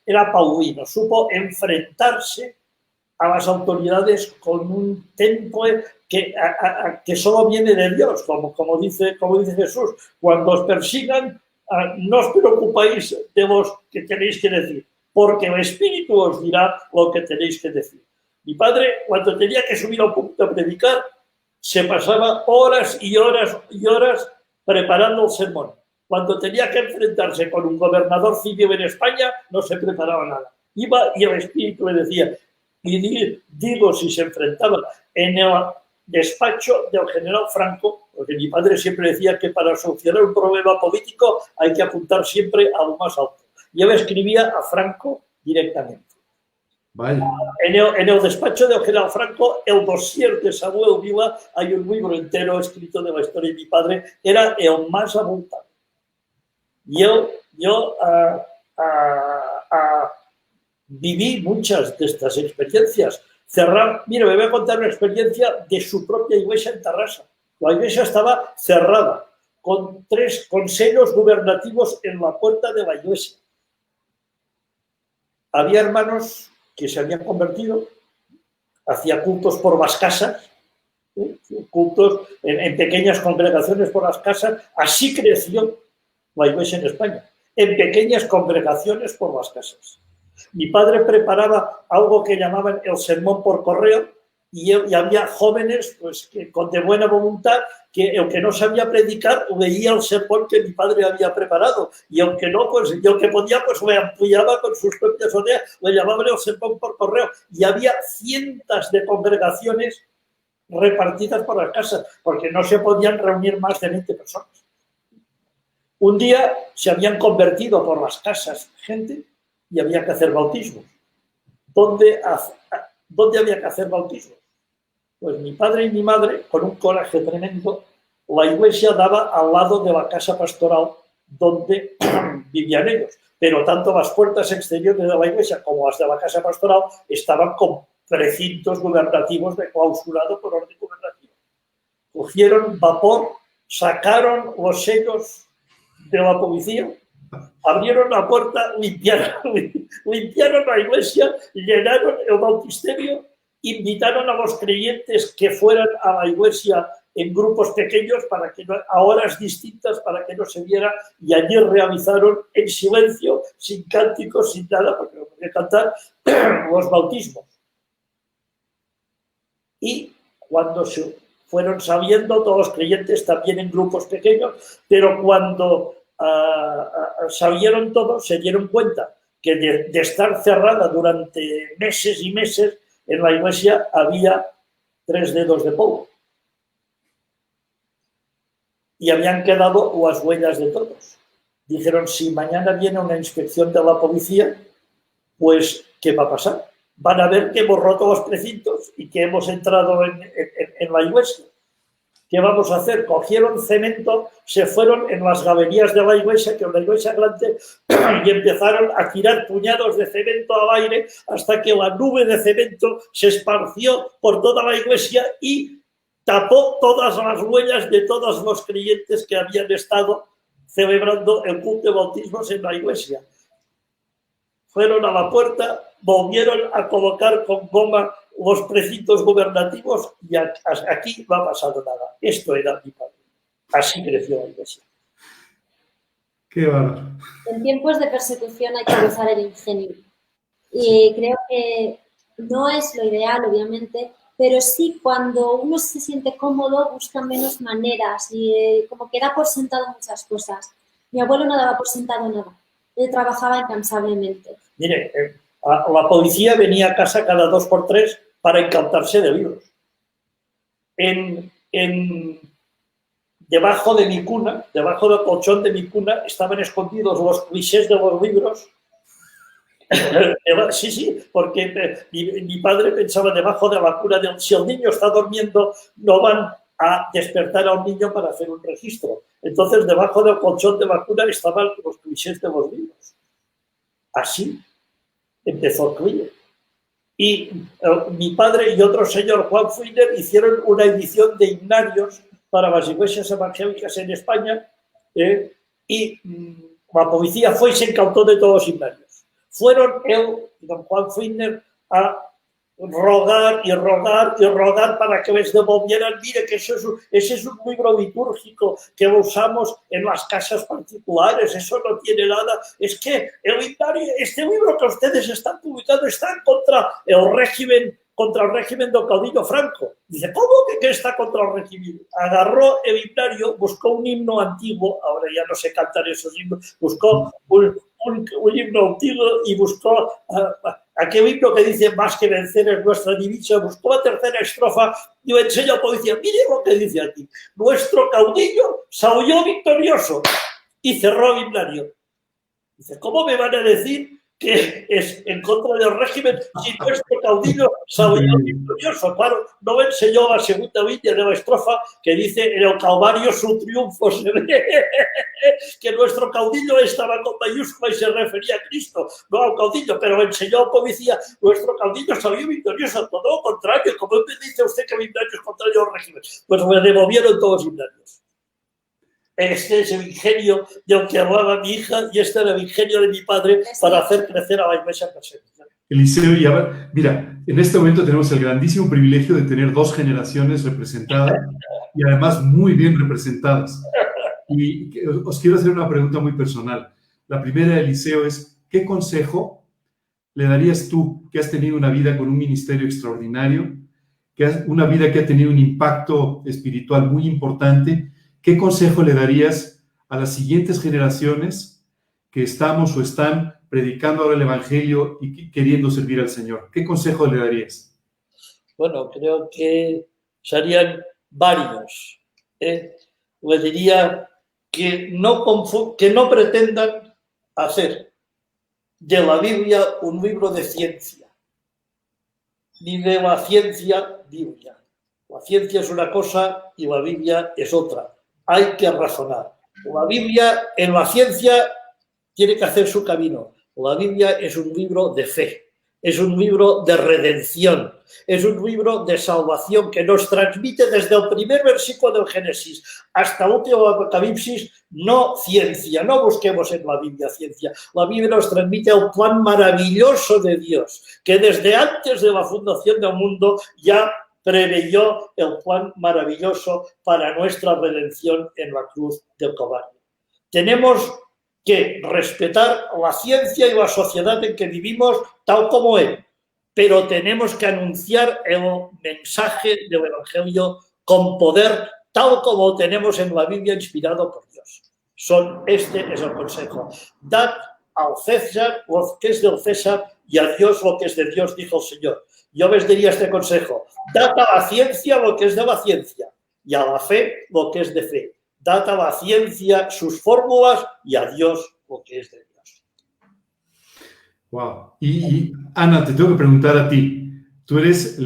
Speaker 3: era paulino, supo enfrentarse a las autoridades con un temple que solo viene de Dios, como dice Jesús. Cuando os persigan, no os preocupéis de los que tenéis que decir, porque el Espíritu os dirá lo que tenéis que decir. Mi padre, cuando tenía que subir al púlpito a predicar, se pasaba horas y horas y horas preparando el sermón. Cuando tenía que enfrentarse con un gobernador civil en España, no se preparaba nada. Iba y el Espíritu le decía, y digo, si se enfrentaba en el despacho del general Franco, porque mi padre siempre decía que para solucionar un problema político hay que apuntar siempre a lo más alto. Yo le escribía a Franco directamente.
Speaker 1: Vale.
Speaker 3: En el despacho del general Franco, el dossier de Samuel Vila, hay un libro entero escrito de la historia de mi padre, era el más abundante. Yo viví muchas de estas experiencias. Mira, me voy a contar una experiencia de su propia iglesia en Tarrasa. La iglesia estaba cerrada, con 3 consejos gubernativos en la puerta de la iglesia. Había hermanos que se habían convertido, hacía cultos por las casas, cultos en pequeñas congregaciones por las casas. Así creció la iglesia en España, en pequeñas congregaciones por las casas. Mi padre preparaba algo que llamaban el sermón por correo y había jóvenes pues, que con de buena voluntad que el que no sabía predicar veía el sermón que mi padre había preparado y aunque no, pues yo que podía pues le ampliaba con sus propias ideas, le llamaban el sermón por correo y había cientos de congregaciones repartidas por las casas porque no se podían reunir más de 20 personas. Un día se habían convertido por las casas gente y había que hacer bautismos. ¿Dónde había que hacer bautismos? Pues mi padre y mi madre, con un coraje tremendo, la iglesia daba al lado de la casa pastoral donde vivían ellos. Pero tanto las puertas exteriores de la iglesia como las de la casa pastoral estaban con precintos gubernativos de clausurado por orden gubernativo. Cogieron vapor, sacaron los sellos de la policía, abrieron la puerta, limpiaron la iglesia, llenaron el bautisterio, invitaron a los creyentes que fueran a la iglesia en grupos pequeños a horas distintas para que no se viera y allí realizaron en silencio, sin cánticos, sin nada, porque no podía cantar, los bautismos. Y cuando se fueron saliendo todos los creyentes también en grupos pequeños, pero cuando salieron todos, se dieron cuenta que de estar cerrada durante meses y meses, en la iglesia había 3 dedos de polvo. Y habían quedado las huellas de todos. Dijeron, si mañana viene una inspección de la policía, pues, ¿qué va a pasar? Van a ver que hemos roto los precintos y que hemos entrado en la iglesia. ¿Qué vamos a hacer? Cogieron cemento, se fueron en las galerías de la iglesia, que es la iglesia grande, y empezaron a tirar puñados de cemento al aire hasta que la nube de cemento se esparció por toda la iglesia y tapó todas las huellas de todos los creyentes que habían estado celebrando el culto de bautismos en la iglesia. Fueron a la puerta, volvieron a colocar con goma los precintos gubernativos y aquí no ha pasado nada. Esto era mi padre. Así creció la iglesia.
Speaker 1: Qué bárbaro.
Speaker 2: En tiempos de persecución hay que usar el ingenio. Y creo que no es lo ideal, obviamente, pero sí cuando uno se siente cómodo busca menos maneras y como que da por sentado muchas cosas. Mi abuelo no daba por sentado nada. Él trabajaba incansablemente.
Speaker 3: Mire, la policía venía a casa cada 2 por 3 para incautarse de libros. Debajo de mi cuna, debajo del colchón de mi cuna, estaban escondidos los clichés de los libros. Sí, porque mi padre pensaba debajo de la cuna de si el niño está durmiendo, no van a despertar a un niño para hacer un registro. Entonces, debajo del colchón de la cuna estaban los clichés de los libros. Así empezó el CLIE. Y mi padre y otro señor, Juan Fuiner, hicieron una edición de himnarios para las iglesias evangélicas en España y la policía fue y se incautó de todos los himnarios. Fueron él y don Juan Fuiner a rogar y rogar y rogar para que les devolvieran. Mire que ese es un libro litúrgico que lo usamos en las casas particulares, eso no tiene nada. Es que el himnario, este libro que ustedes están publicando está contra el régimen del caudillo Franco. Dice, ¿cómo que está contra el régimen? Agarró el himnario, buscó un himno antiguo, ahora ya no se cantan esos himnos, buscó un himno antiguo y buscó aquel himno que dice más que vencer es nuestra divisa, buscó la tercera estrofa y le enseñó a policía, mire lo que dice aquí, nuestro caudillo se aulló victorioso y cerró el himnario. Dice, ¿cómo me van a decir que es en contra del régimen si nuestro caudillo se aulló victorioso? Claro, no me enseñó la segunda línea de la estrofa que dice en el Calvario su triunfo se ve, que nuestro caudillo estaba con mayúscula y se refería a Cristo, no al caudillo, pero me enseñó a policía, nuestro caudillo salió victorioso, todo lo contrario, como me dice usted que el himnario es contrario al régimen, pues me devolvieron todos los himnarios. Este es el ingenio del que hablaba mi hija y este era el ingenio de mi padre para hacer crecer a la iglesia presbiteriana.
Speaker 1: Eliseo, mira, en este momento tenemos el grandísimo privilegio de tener 2 generaciones representadas y además muy bien representadas. Y os quiero hacer una pregunta muy personal. La primera, Eliseo, es ¿qué consejo le darías tú, que has tenido una vida con un ministerio extraordinario, una vida que ha tenido un impacto espiritual muy importante? ¿Qué consejo le darías a las siguientes generaciones que estamos o están predicando ahora el Evangelio y queriendo servir al Señor? ¿Qué consejo le darías?
Speaker 3: Bueno, creo que serían varios. Le diría que no pretendan hacer de la Biblia un libro de ciencia, ni de la ciencia Biblia. La ciencia es una cosa y la Biblia es otra. Hay que razonar. La Biblia, en la ciencia, tiene que hacer su camino. La Biblia es un libro de fe, es un libro de redención, es un libro de salvación que nos transmite desde el primer versículo del Génesis hasta el último Apocalipsis, no ciencia, no busquemos en la Biblia ciencia. La Biblia nos transmite el plan maravilloso de Dios, que desde antes de la fundación del mundo ya preveyó el plan maravilloso para nuestra redención en la cruz del Calvario. Tenemos que respetar la ciencia y la sociedad en que vivimos tal como es, pero tenemos que anunciar el mensaje del Evangelio con poder tal como tenemos en la Biblia inspirado por Dios. Este es el consejo. Dad al César lo que es del César y a Dios lo que es de Dios, dijo el Señor. Yo les diría este consejo, dad a la ciencia lo que es de la ciencia y a la fe lo que es de fe. Dad a la ciencia sus fórmulas y a Dios lo que es de Dios.
Speaker 1: Wow. Y Ana, te tengo que preguntar a ti. Tú eres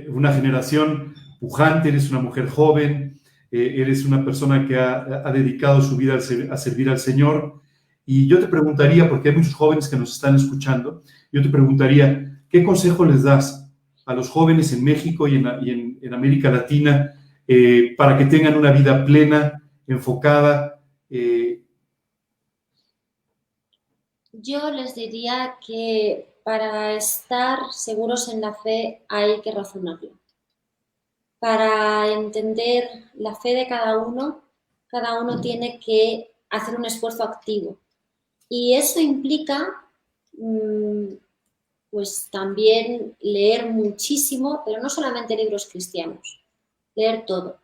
Speaker 1: una generación pujante, eres una mujer joven, eres una persona que ha dedicado su vida a servir al Señor. Y yo te preguntaría, porque hay muchos jóvenes que nos están escuchando, yo te preguntaría, ¿qué consejo les das a los jóvenes en México y en América Latina para que tengan una vida plena, enfocada?
Speaker 2: Yo les diría que para estar seguros en la fe hay que razonarlo. Para entender la fe de cada uno tiene que hacer un esfuerzo activo. Y eso implica, pues también leer muchísimo, pero no solamente libros cristianos, leer todo.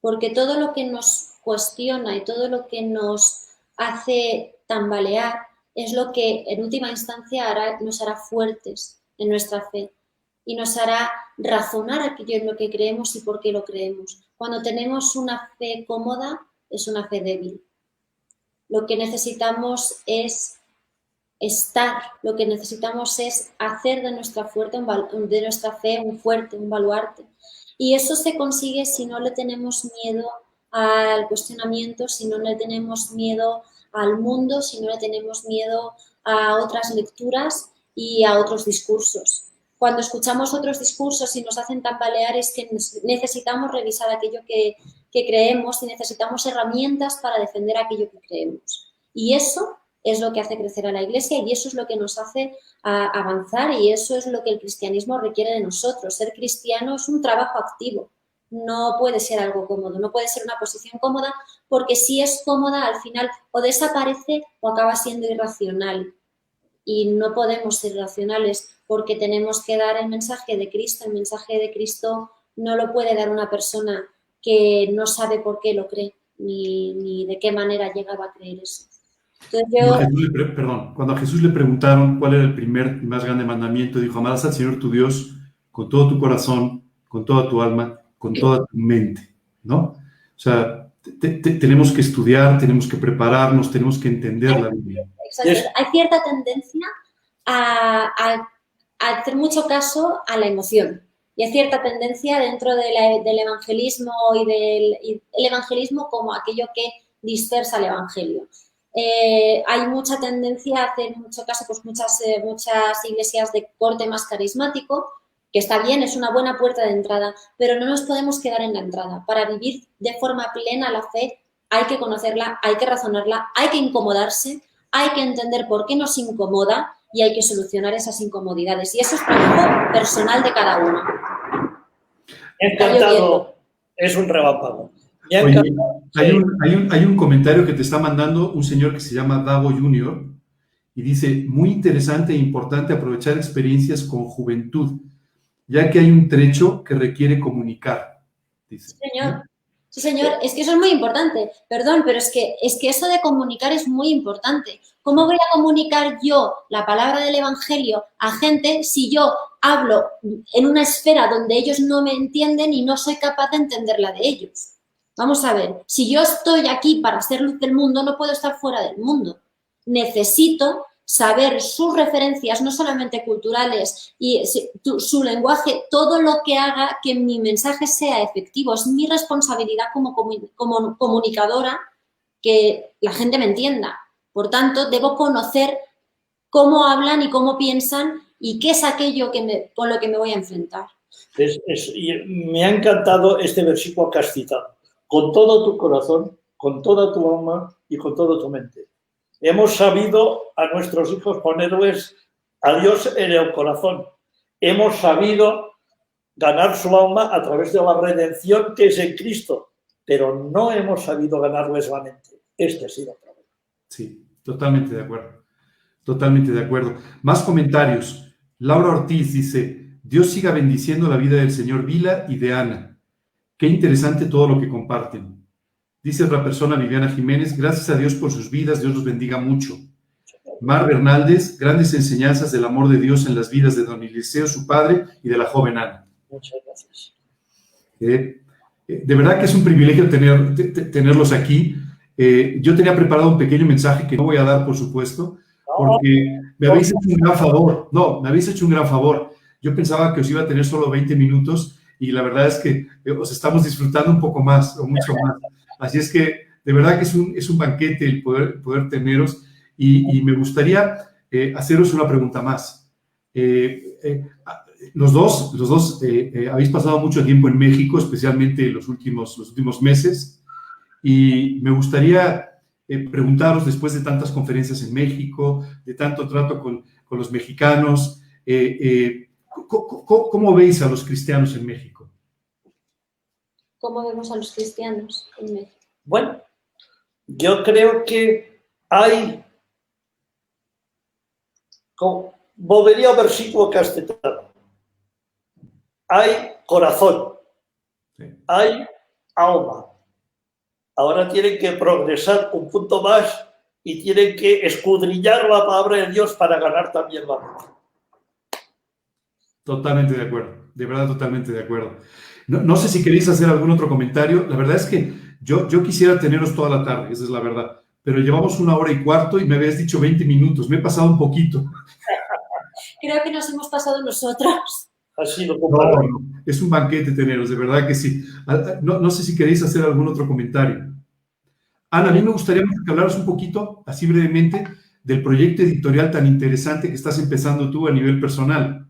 Speaker 2: Porque todo lo que nos cuestiona y todo lo que nos hace tambalear es lo que en última instancia nos hará fuertes en nuestra fe y nos hará razonar aquello en lo que creemos y por qué lo creemos. Cuando tenemos una fe cómoda, es una fe débil. Lo que necesitamos es estar, lo que necesitamos es hacer de nuestra fe un fuerte, un baluarte. Y eso se consigue si no le tenemos miedo al cuestionamiento, si no le tenemos miedo al mundo, si no le tenemos miedo a otras lecturas y a otros discursos. Cuando escuchamos otros discursos y nos hacen tambalear es que necesitamos revisar aquello que creemos y necesitamos herramientas para defender aquello que creemos. Y eso es lo que hace crecer a la Iglesia y eso es lo que nos hace avanzar y eso es lo que el cristianismo requiere de nosotros. Ser cristiano es un trabajo activo, no puede ser algo cómodo, no puede ser una posición cómoda porque si es cómoda al final o desaparece o acaba siendo irracional y no podemos ser racionales porque tenemos que dar el mensaje de Cristo. El mensaje de Cristo no lo puede dar una persona que no sabe por qué lo cree ni de qué manera llegaba a creer eso.
Speaker 1: Cuando a Jesús le preguntaron cuál era el primer y más grande mandamiento, dijo: amarás al Señor tu Dios con todo tu corazón, con toda tu alma, con toda tu mente, ¿no? O sea, tenemos que estudiar, tenemos que prepararnos, tenemos que entender la Biblia.
Speaker 2: Exacto. Hay cierta tendencia a hacer mucho caso a la emoción y hay cierta tendencia dentro del evangelismo y el evangelismo como aquello que dispersa el evangelio. Hay mucha tendencia a hacer mucho caso, pues muchas iglesias de corte más carismático, que está bien, es una buena puerta de entrada, pero no nos podemos quedar en la entrada. Para vivir de forma plena la fe hay que conocerla, hay que razonarla, hay que incomodarse, hay que entender por qué nos incomoda y hay que solucionar esas incomodidades. Y eso es trabajo personal de cada uno.
Speaker 3: Encantado, es un relámpago.
Speaker 1: Oye, hay un comentario que te está mandando un señor que se llama Davo Jr. y dice: muy interesante e importante aprovechar experiencias con juventud, ya que hay un trecho que requiere comunicar. Dice.
Speaker 2: Sí, señor, es que eso es muy importante. Perdón, pero es que eso de comunicar es muy importante. ¿Cómo voy a comunicar yo la palabra del Evangelio a gente si yo hablo en una esfera donde ellos no me entienden y no soy capaz de entenderla de ellos? Vamos a ver, si yo estoy aquí para ser luz del mundo, no puedo estar fuera del mundo. Necesito saber sus referencias, no solamente culturales, y su lenguaje, todo lo que haga que mi mensaje sea efectivo. Es mi responsabilidad como comunicadora que la gente me entienda. Por tanto, debo conocer cómo hablan y cómo piensan y qué es aquello con lo que me voy a enfrentar.
Speaker 3: Me ha encantado este versículo que has citado. Con todo tu corazón, con toda tu alma y con toda tu mente. Hemos sabido a nuestros hijos ponerles a Dios en el corazón. Hemos sabido ganar su alma a través de la redención que es en Cristo, pero no hemos sabido ganarles la mente. Este ha sido el problema.
Speaker 1: Sí, totalmente de acuerdo. Totalmente de acuerdo. Más comentarios. Laura Ortiz dice: Dios siga bendiciendo la vida del señor Vila y de Ana. Qué interesante todo lo que comparten. Dice otra persona, Viviana Jiménez: gracias a Dios por sus vidas, Dios los bendiga mucho. Mar Bernaldez: grandes enseñanzas del amor de Dios en las vidas de don Eliseo, su padre, y de la joven Ana.
Speaker 3: Muchas gracias.
Speaker 1: De verdad que es un privilegio tenerlos aquí. Yo tenía preparado un pequeño mensaje que no voy a dar, por supuesto, porque me habéis hecho un gran favor. No, me habéis hecho un gran favor. Yo pensaba que os iba a tener solo 20 minutos y la verdad es que os estamos disfrutando un poco más o mucho más. Así es que de verdad que es un banquete el poder teneros y me gustaría haceros una pregunta más. Los dos habéis pasado mucho tiempo en México, especialmente los últimos meses, y me gustaría preguntaros, después de tantas conferencias en México, de tanto trato con los mexicanos, ¿cómo veis a los cristianos en México?
Speaker 2: ¿Cómo vemos a los cristianos en México?
Speaker 3: Bueno, yo creo que hay, volvería al versículo que has citado, hay corazón, sí. Hay alma. Ahora tienen que progresar un punto más y tienen que escudriñar la palabra de Dios para ganar también la mente.
Speaker 1: Totalmente de acuerdo, de verdad totalmente de acuerdo. No sé si queréis hacer algún otro comentario. La verdad es que yo quisiera teneros toda la tarde, esa es la verdad. Pero llevamos 1 hora y cuarto y me habías dicho 20 minutos. Me he pasado un poquito.
Speaker 2: Creo que nos hemos pasado nosotros.
Speaker 3: Ha sido
Speaker 1: no, es un banquete teneros, de verdad que sí. No sé si queréis hacer algún otro comentario. Ana, a mí me gustaría que hablaras un poquito, así brevemente, del proyecto editorial tan interesante que estás empezando tú a nivel personal.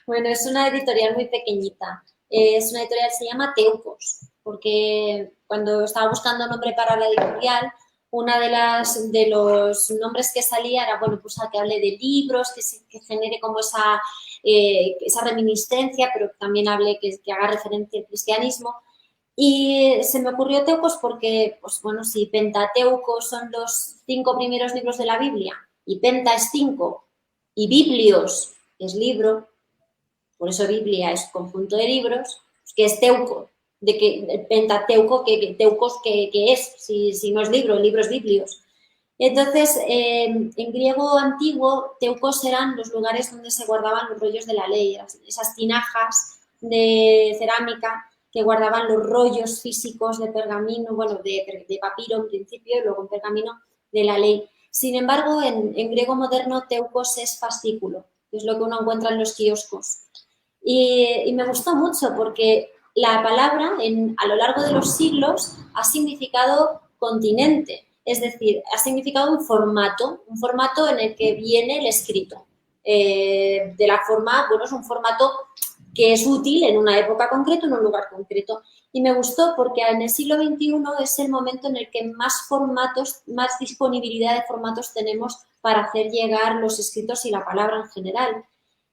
Speaker 2: Bueno, es una editorial muy pequeñita. Es una editorial que se llama Teucos, porque cuando estaba buscando nombre para la editorial, una de los nombres que salía era, bueno, pues que hable de libros, que genere como esa reminiscencia, pero también hable, que haga referencia al cristianismo. Y se me ocurrió Teucos porque, pues bueno, si Pentateuco son los 5 primeros libros de la Biblia, y Penta es 5, y Biblios es libro, por eso Biblia es conjunto de libros, que es Teuco, de que el Pentateuco, Teucos, que es, si no es libro, el libro es Biblios. Entonces, en griego antiguo, Teucos eran los lugares donde se guardaban los rollos de la ley, esas tinajas de cerámica que guardaban los rollos físicos de pergamino, bueno, de papiro en principio y luego en pergamino de la ley. Sin embargo, en griego moderno, Teucos es fascículo, que es lo que uno encuentra en los kioscos. Y me gustó mucho porque la palabra a lo largo de los siglos ha significado continente, es decir, ha significado un formato en el que viene el escrito. De la forma, bueno, es un formato que es útil en una época concreta, en un lugar concreto. Y me gustó porque en el siglo XXI es el momento en el que más disponibilidad de formatos tenemos para hacer llegar los escritos y la palabra en general.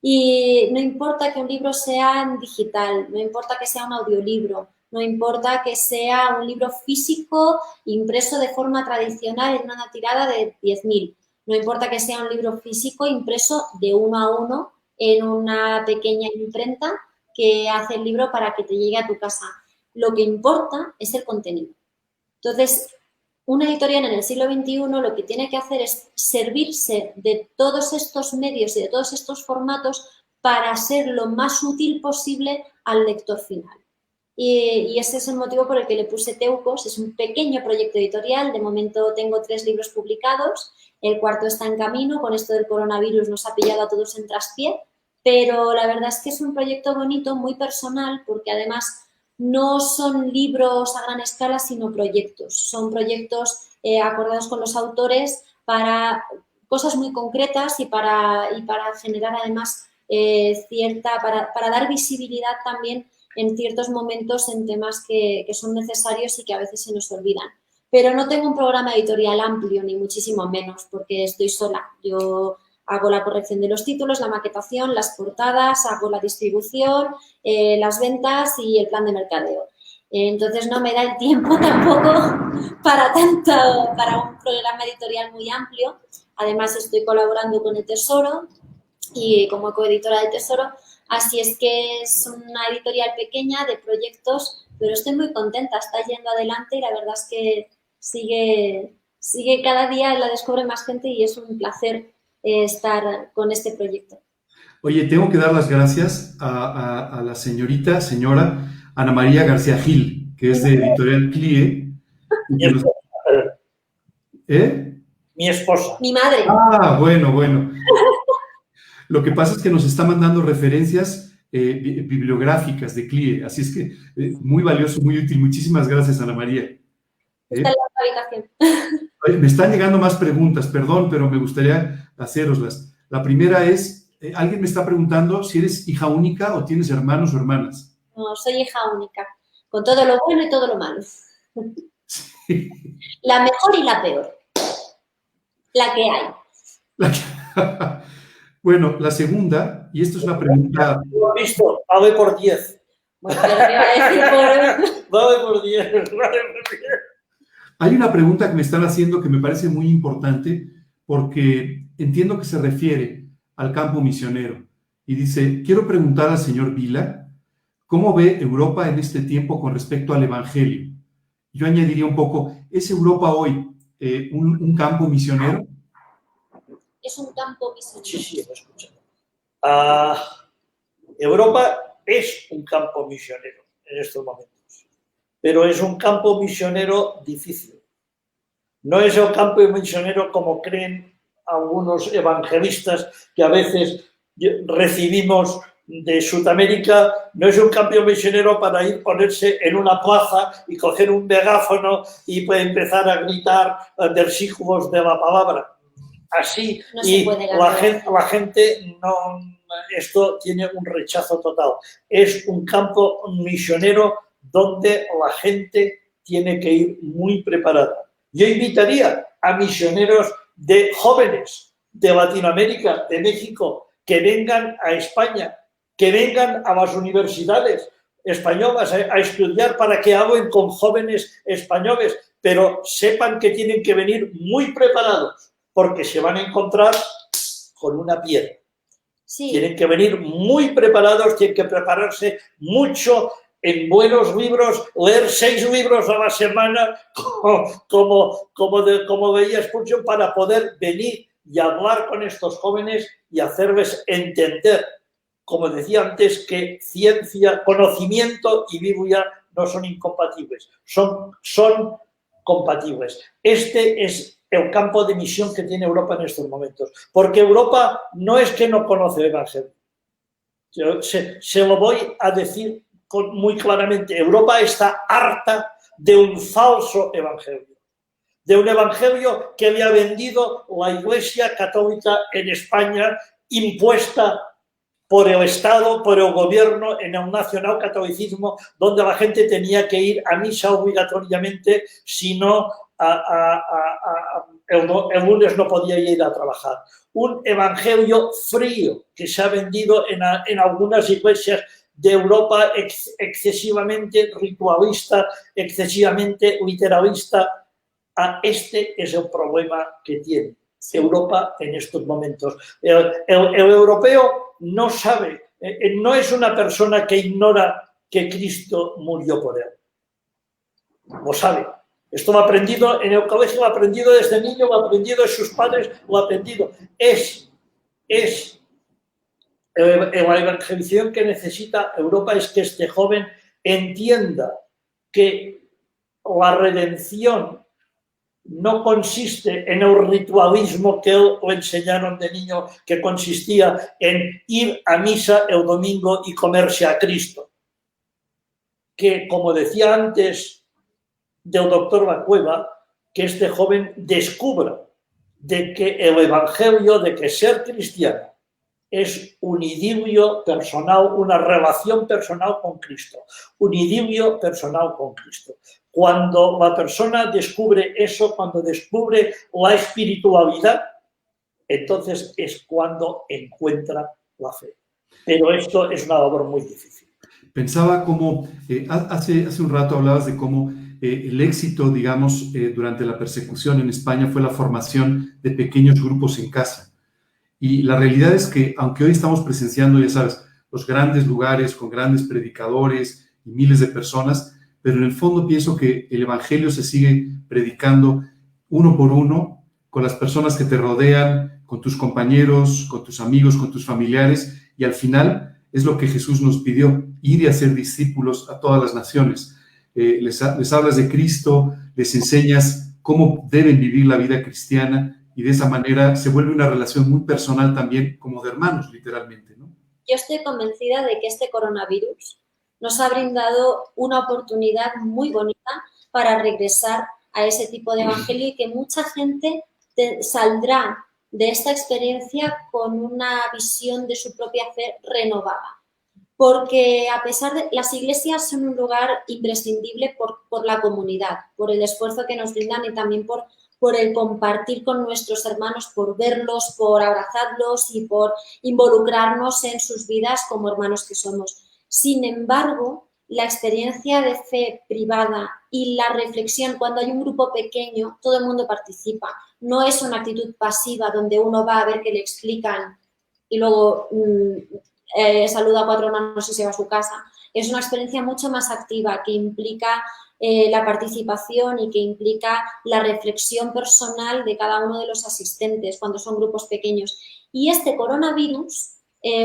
Speaker 2: Y no importa que un libro sea en digital, no importa que sea un audiolibro, no importa que sea un libro físico impreso de forma tradicional en una tirada de 10.000, no importa que sea un libro físico impreso de 1 a 1 en una pequeña imprenta que hace el libro para que te llegue a tu casa. Lo que importa es el contenido. Entonces, una editorial en el siglo XXI lo que tiene que hacer es servirse de todos estos medios y de todos estos formatos para ser lo más útil posible al lector final. Y ese es el motivo por el que le puse Teucos. Es un pequeño proyecto editorial. De momento tengo 3 libros publicados. El 4º está en camino. Con esto del coronavirus nos ha pillado a todos en traspié. Pero la verdad es que es un proyecto bonito, muy personal, porque además no son libros a gran escala, sino proyectos. Son proyectos acordados con los autores para cosas muy concretas y para generar además para dar visibilidad también en ciertos momentos en temas que son necesarios y que a veces se nos olvidan. Pero no tengo un programa editorial amplio, ni muchísimo menos, porque estoy sola. Yo hago la corrección de los títulos, la maquetación, las portadas, hago la distribución, las ventas y el plan de mercadeo. Entonces no me da el tiempo tampoco para un programa editorial muy amplio. Además estoy colaborando con el Tesoro y como coeditora del Tesoro, así es que es una editorial pequeña de proyectos, pero estoy muy contenta, está yendo adelante y la verdad es que sigue cada día, la descubre más gente y es un placer estar con este proyecto.
Speaker 1: Oye, tengo que dar las gracias a la señora Ana María García Gil, que es de Editorial CLIE.
Speaker 3: Mi esposa.
Speaker 2: Mi madre.
Speaker 1: Ah, bueno. Lo que pasa es que nos está mandando referencias bibliográficas de CLIE. Así es que muy valioso, muy útil. Muchísimas gracias, Ana María.
Speaker 2: Está en la habitación.
Speaker 1: Me están llegando más preguntas, perdón, pero me gustaría haceroslas. La primera es, alguien me está preguntando si eres hija única o tienes hermanos o hermanas.
Speaker 2: No, soy hija única, con todo lo bueno y todo lo malo.
Speaker 1: Sí.
Speaker 2: La mejor y la peor. La que hay.
Speaker 1: Bueno, la segunda, y esto es una pregunta...
Speaker 3: ¿Lo has visto? Vale por 10.
Speaker 2: Bueno, pero te iba a decir
Speaker 3: Vale por 10. Vale por 10.
Speaker 1: Hay una pregunta que me están haciendo que me parece muy importante porque entiendo que se refiere al campo misionero. Y dice, quiero preguntar al señor Vila, ¿cómo ve Europa en este tiempo con respecto al Evangelio? Yo añadiría un poco, ¿es Europa hoy un campo misionero?
Speaker 2: Es un campo misionero.
Speaker 3: Sí, lo he escuchado. Europa es un campo misionero en estos momentos, pero es un campo misionero difícil. No es el campo misionero como creen algunos evangelistas que a veces recibimos de Sudamérica. No es un campo misionero para ir ponerse en una plaza y coger un megáfono y empezar a gritar versículos de la palabra. Así,
Speaker 2: No
Speaker 3: y
Speaker 2: se puede
Speaker 3: la gente no, esto tiene un rechazo total. Es un campo misionero donde la gente tiene que ir muy preparada. Yo invitaría a misioneros de jóvenes de Latinoamérica, de México, que vengan a España, que vengan a las universidades españolas a estudiar para que hablen con jóvenes españoles, pero sepan que tienen que venir muy preparados, porque se van a encontrar con una piedra.
Speaker 2: Sí.
Speaker 3: Tienen que venir muy preparados, tienen que prepararse mucho en buenos libros, leer 6 libros a la semana, como veía Spurgeon, para poder venir y hablar con estos jóvenes y hacerles entender, como decía antes, que ciencia, conocimiento y Biblia no son incompatibles, son compatibles. Este es el campo de misión que tiene Europa en estos momentos. Porque Europa no es que no conoce el Evangelio. Se lo voy a decir muy claramente. Europa está harta de un falso evangelio. De un evangelio que le ha vendido la Iglesia Católica en España, impuesta por el Estado, por el gobierno, en el nacionalcatolicismo, donde la gente tenía que ir a misa obligatoriamente, si no, el lunes no podía ir a trabajar. Un evangelio frío que se ha vendido en algunas iglesias de Europa, excesivamente ritualista, excesivamente literalista. Este es el problema que tiene Europa en estos momentos. El europeo no sabe, no es una persona que ignora que Cristo murió por él. Lo sabe. Esto lo ha aprendido en el colegio, lo ha aprendido desde niño, lo ha aprendido de sus padres, lo ha aprendido. Es la evangelización que necesita Europa, es que este joven entienda que la redención no consiste en el ritualismo que lo enseñaron de niño, que consistía en ir a misa el domingo y comerse a Cristo. Que, como decía antes del doctor Bacueva, que este joven descubra de que el evangelio, de que ser cristiano es un idilio personal, una relación personal con Cristo, un idilio personal con Cristo. Cuando la persona descubre eso, cuando descubre la espiritualidad, entonces es cuando encuentra la fe. Pero esto es una labor muy difícil.
Speaker 1: Pensaba cómo, hace un rato hablabas de cómo el éxito, digamos, durante la persecución en España fue la formación de pequeños grupos en casa. Y la realidad es que, aunque hoy estamos presenciando, ya sabes, los grandes lugares con grandes predicadores y miles de personas, pero en el fondo pienso que el evangelio se sigue predicando uno por uno, con las personas que te rodean, con tus compañeros, con tus amigos, con tus familiares, y al final es lo que Jesús nos pidió, ir y hacer discípulos a todas las naciones. Les hablas de Cristo, les enseñas cómo deben vivir la vida cristiana, y de esa manera se vuelve una relación muy personal también, como de hermanos, literalmente, ¿no?
Speaker 2: yo estoy convencida de que este coronavirus nos ha brindado una oportunidad muy bonita para regresar a ese tipo de evangelio y que mucha gente saldrá de esta experiencia con una visión de su propia fe renovada. Porque a pesar de las iglesias son un lugar imprescindible por la comunidad, por el esfuerzo que nos brindan y también por el compartir con nuestros hermanos, por verlos, por abrazarlos y por involucrarnos en sus vidas como hermanos que somos. Sin embargo, la experiencia de fe privada y la reflexión, cuando hay un grupo pequeño, todo el mundo participa. No es una actitud pasiva donde uno va a ver que le explican y luego saluda a 4 hermanos y se va a su casa. Es una experiencia mucho más activa que implica la participación y que implica la reflexión personal de cada uno de los asistentes cuando son grupos pequeños. Y este coronavirus,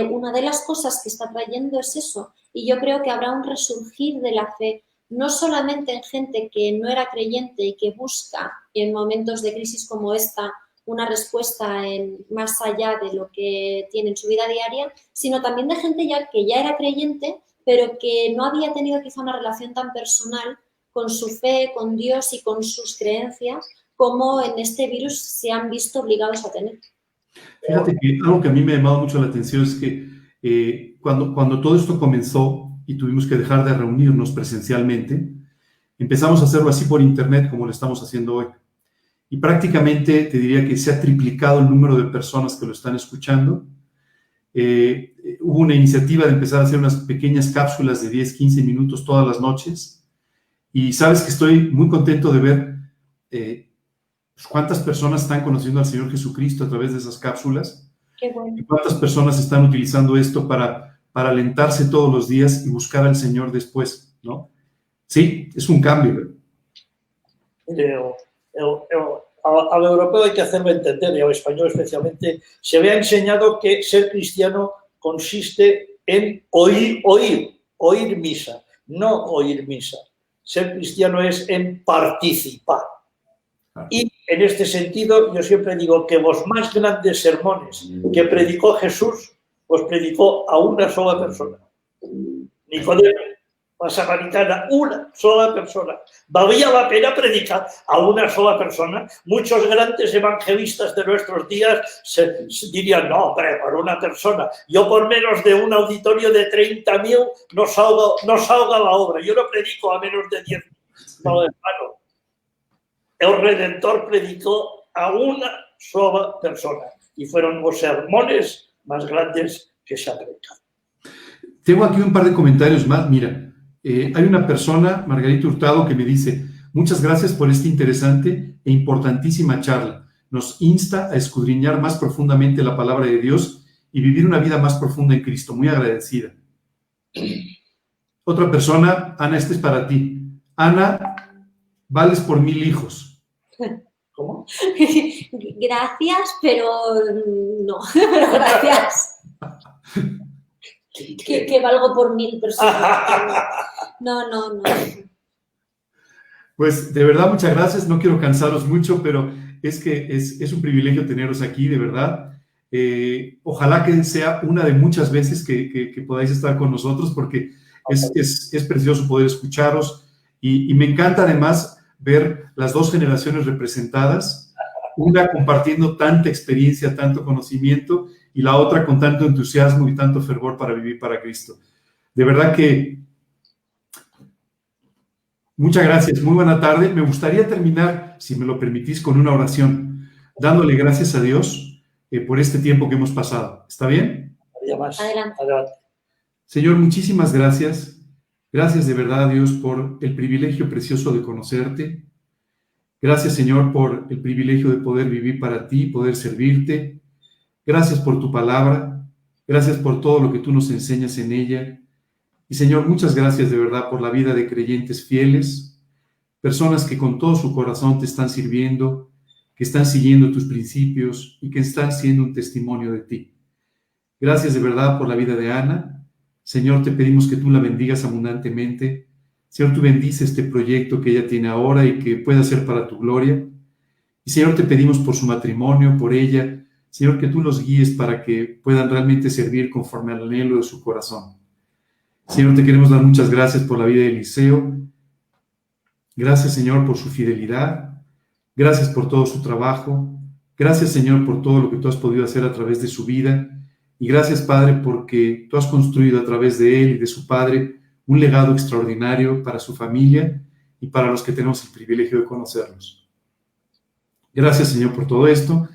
Speaker 2: una de las cosas que está trayendo es eso. Y yo creo que habrá un resurgir de la fe, no solamente en gente que no era creyente y que busca en momentos de crisis como esta una respuesta más allá de lo que tiene en su vida diaria, sino también de gente que ya era creyente, pero que no había tenido quizá una relación tan personal con su fe, con Dios y con sus creencias, como en este virus se han visto obligados a tener.
Speaker 1: Fíjate que algo que a mí me ha llamado mucho la atención es que cuando todo esto comenzó y tuvimos que dejar de reunirnos presencialmente, empezamos a hacerlo así por internet como lo estamos haciendo hoy. Y prácticamente te diría que se ha triplicado el número de personas que lo están escuchando. Hubo una iniciativa de empezar a hacer unas pequeñas cápsulas de 10, 15 minutos todas las noches. Y sabes que estoy muy contento de ver cuántas personas están conociendo al Señor Jesucristo a través de esas cápsulas.
Speaker 2: Qué bueno.
Speaker 1: Y cuántas personas están utilizando esto para alentarse todos los días y buscar al Señor después, ¿no? Sí, es un cambio.
Speaker 3: Al europeo hay que hacerlo entender, y al español especialmente, se le ha enseñado que ser cristiano consiste en oír misa, no oír misa. Ser cristiano es en participar. Y en este sentido, yo siempre digo que los más grandes sermones que predicó Jesús, los predicó a una sola persona. Nicodemo, la samaritana, una sola persona. Valía la pena predicar a una sola persona. Muchos grandes evangelistas de nuestros días se dirían, no, hombre, por una persona. Yo por menos de un auditorio de 30.000 no salga la obra. Yo no predico a menos de 10. No, hermano. El Redentor predicó a una sola persona. Y fueron los sermones más grandes que se han predicado.
Speaker 1: Tengo aquí un par de comentarios más. Mira. Hay una persona, Margarita Hurtado, que me dice, muchas gracias por esta interesante e importantísima charla. Nos insta a escudriñar más profundamente la palabra de Dios y vivir una vida más profunda en Cristo. Muy agradecida. Otra persona, Ana, este es para ti. Ana, vales por 1000 hijos.
Speaker 3: ¿Cómo?
Speaker 2: Gracias, pero no. Pero gracias. Que valgo por 1000 personas. No.
Speaker 1: Pues de verdad, muchas gracias. No quiero cansaros mucho, pero es que es un privilegio teneros aquí, de verdad. Ojalá que sea una de muchas veces que podáis estar con nosotros, porque es precioso poder escucharos. Y me encanta además ver las dos generaciones representadas, una compartiendo tanta experiencia, tanto conocimiento, y la otra con tanto entusiasmo y tanto fervor para vivir para Cristo. De verdad que muchas gracias, muy buena tarde. Me gustaría terminar, si me lo permitís, con una oración, dándole gracias a Dios por este tiempo que hemos pasado. ¿Está bien?
Speaker 2: Adelante.
Speaker 1: Señor, muchísimas gracias. Gracias de verdad, Dios, por el privilegio precioso de conocerte. Gracias, Señor, por el privilegio de poder vivir para ti, poder servirte. Gracias por tu palabra, gracias por todo lo que tú nos enseñas en ella. Y Señor, muchas gracias de verdad por la vida de creyentes fieles, personas que con todo su corazón te están sirviendo, que están siguiendo tus principios y que están siendo un testimonio de ti. Gracias de verdad por la vida de Ana. Señor, te pedimos que tú la bendigas abundantemente. Señor, tú bendice este proyecto que ella tiene ahora y que pueda ser para tu gloria. Y Señor, te pedimos por su matrimonio, por ella. Señor, que tú los guíes para que puedan realmente servir conforme al anhelo de su corazón. Señor, te queremos dar muchas gracias por la vida de Eliseo. Gracias, Señor, por su fidelidad. Gracias por todo su trabajo. Gracias, Señor, por todo lo que tú has podido hacer a través de su vida. Y gracias, Padre, porque tú has construido a través de él y de su padre un legado extraordinario para su familia y para los que tenemos el privilegio de conocerlos. Gracias, Señor, por todo esto.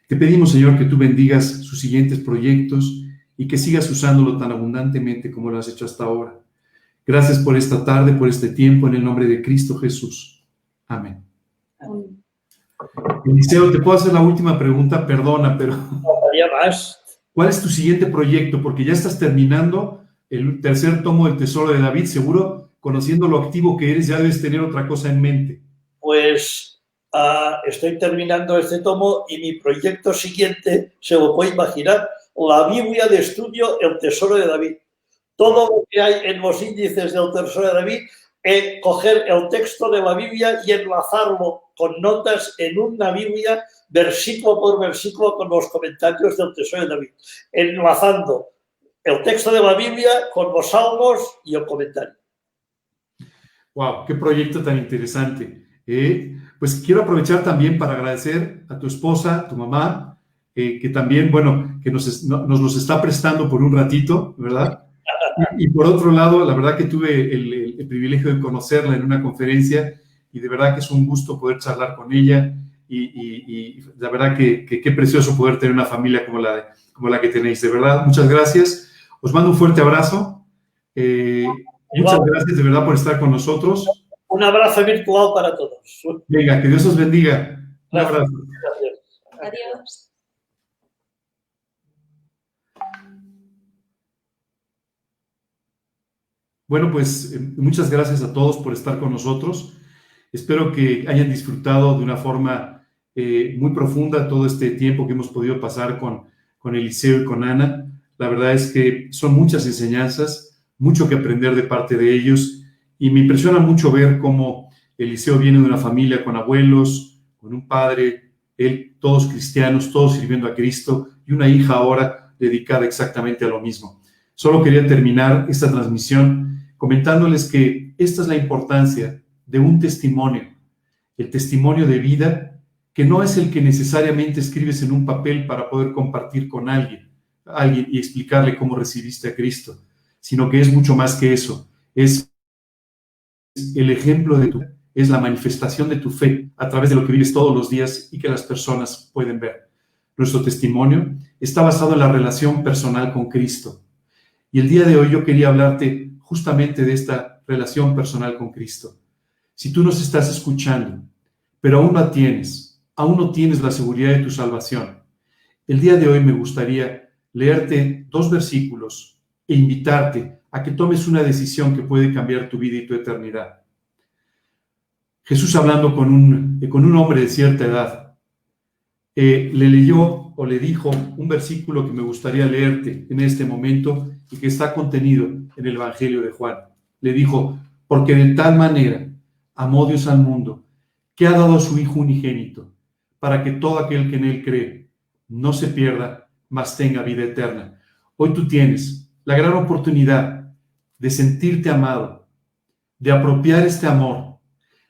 Speaker 1: Te pedimos, Señor, que tú bendigas sus siguientes proyectos y que sigas usándolo tan abundantemente como lo has hecho hasta ahora. Gracias por esta tarde, por este tiempo, en el nombre de Cristo Jesús. Amén. Eliseo, ¿te puedo hacer la última pregunta? Perdona, pero...
Speaker 3: Todavía más.
Speaker 1: ¿Cuál es tu siguiente proyecto? Porque ya estás terminando el tercer tomo del Tesoro de David. Seguro, conociendo lo activo que eres, ya debes tener otra cosa en mente.
Speaker 3: Pues estoy terminando este tomo y mi proyecto siguiente, se lo puede imaginar, la Biblia de estudio El Tesoro de David. Todo lo que hay en los índices del Tesoro de David, coger el texto de la Biblia y enlazarlo con notas en una Biblia, versículo por versículo, con los comentarios del Tesoro de David, enlazando el texto de la Biblia con los salmos y el comentario.
Speaker 1: ¡Wow! ¡Qué proyecto tan interesante! Pues quiero aprovechar también para agradecer a tu esposa, tu mamá, que también, bueno, que nos los está prestando por un ratito, ¿verdad? Y por otro lado, la verdad que tuve el privilegio de conocerla en una conferencia y de verdad que es un gusto poder charlar con ella y la verdad que qué precioso poder tener una familia como la que tenéis. De verdad, muchas gracias. Os mando un fuerte abrazo. Muchas gracias de verdad por estar con nosotros.
Speaker 3: Un abrazo virtual para todos.
Speaker 1: Venga, que Dios os bendiga. Un abrazo.
Speaker 3: Gracias.
Speaker 2: Adiós.
Speaker 1: Bueno, pues muchas gracias a todos por estar con nosotros. Espero que hayan disfrutado de una forma muy profunda todo este tiempo que hemos podido pasar con Eliseo y con Ana. La verdad es que son muchas enseñanzas, mucho que aprender de parte de ellos y me impresiona mucho ver cómo Eliseo viene de una familia con abuelos, con un padre, él, todos cristianos, todos sirviendo a Cristo y una hija ahora dedicada exactamente a lo mismo. Solo quería terminar esta transmisión comentándoles que esta es la importancia de un testimonio, el testimonio de vida, que no es el que necesariamente escribes en un papel para poder compartir con alguien y explicarle cómo recibiste a Cristo, sino que es mucho más que eso, es el ejemplo de tu, es la manifestación de tu fe a través de lo que vives todos los días y que las personas pueden ver. Nuestro testimonio está basado en la relación personal con Cristo. Y el día de hoy yo quería hablarte justamente de esta relación personal con Cristo. Si tú nos estás escuchando, pero aún no tienes la seguridad de tu salvación, el día de hoy me gustaría leerte 2 versículos e invitarte a que tomes una decisión que puede cambiar tu vida y tu eternidad. Jesús, hablando con un hombre de cierta edad, le leyó o le dijo un versículo que me gustaría leerte en este momento y que está contenido en el Evangelio de Juan. Le dijo, porque de tal manera amó Dios al mundo, que ha dado a su Hijo unigénito, para que todo aquel que en él cree no se pierda, mas tenga vida eterna. Hoy tú tienes la gran oportunidad de sentirte amado, de apropiar este amor,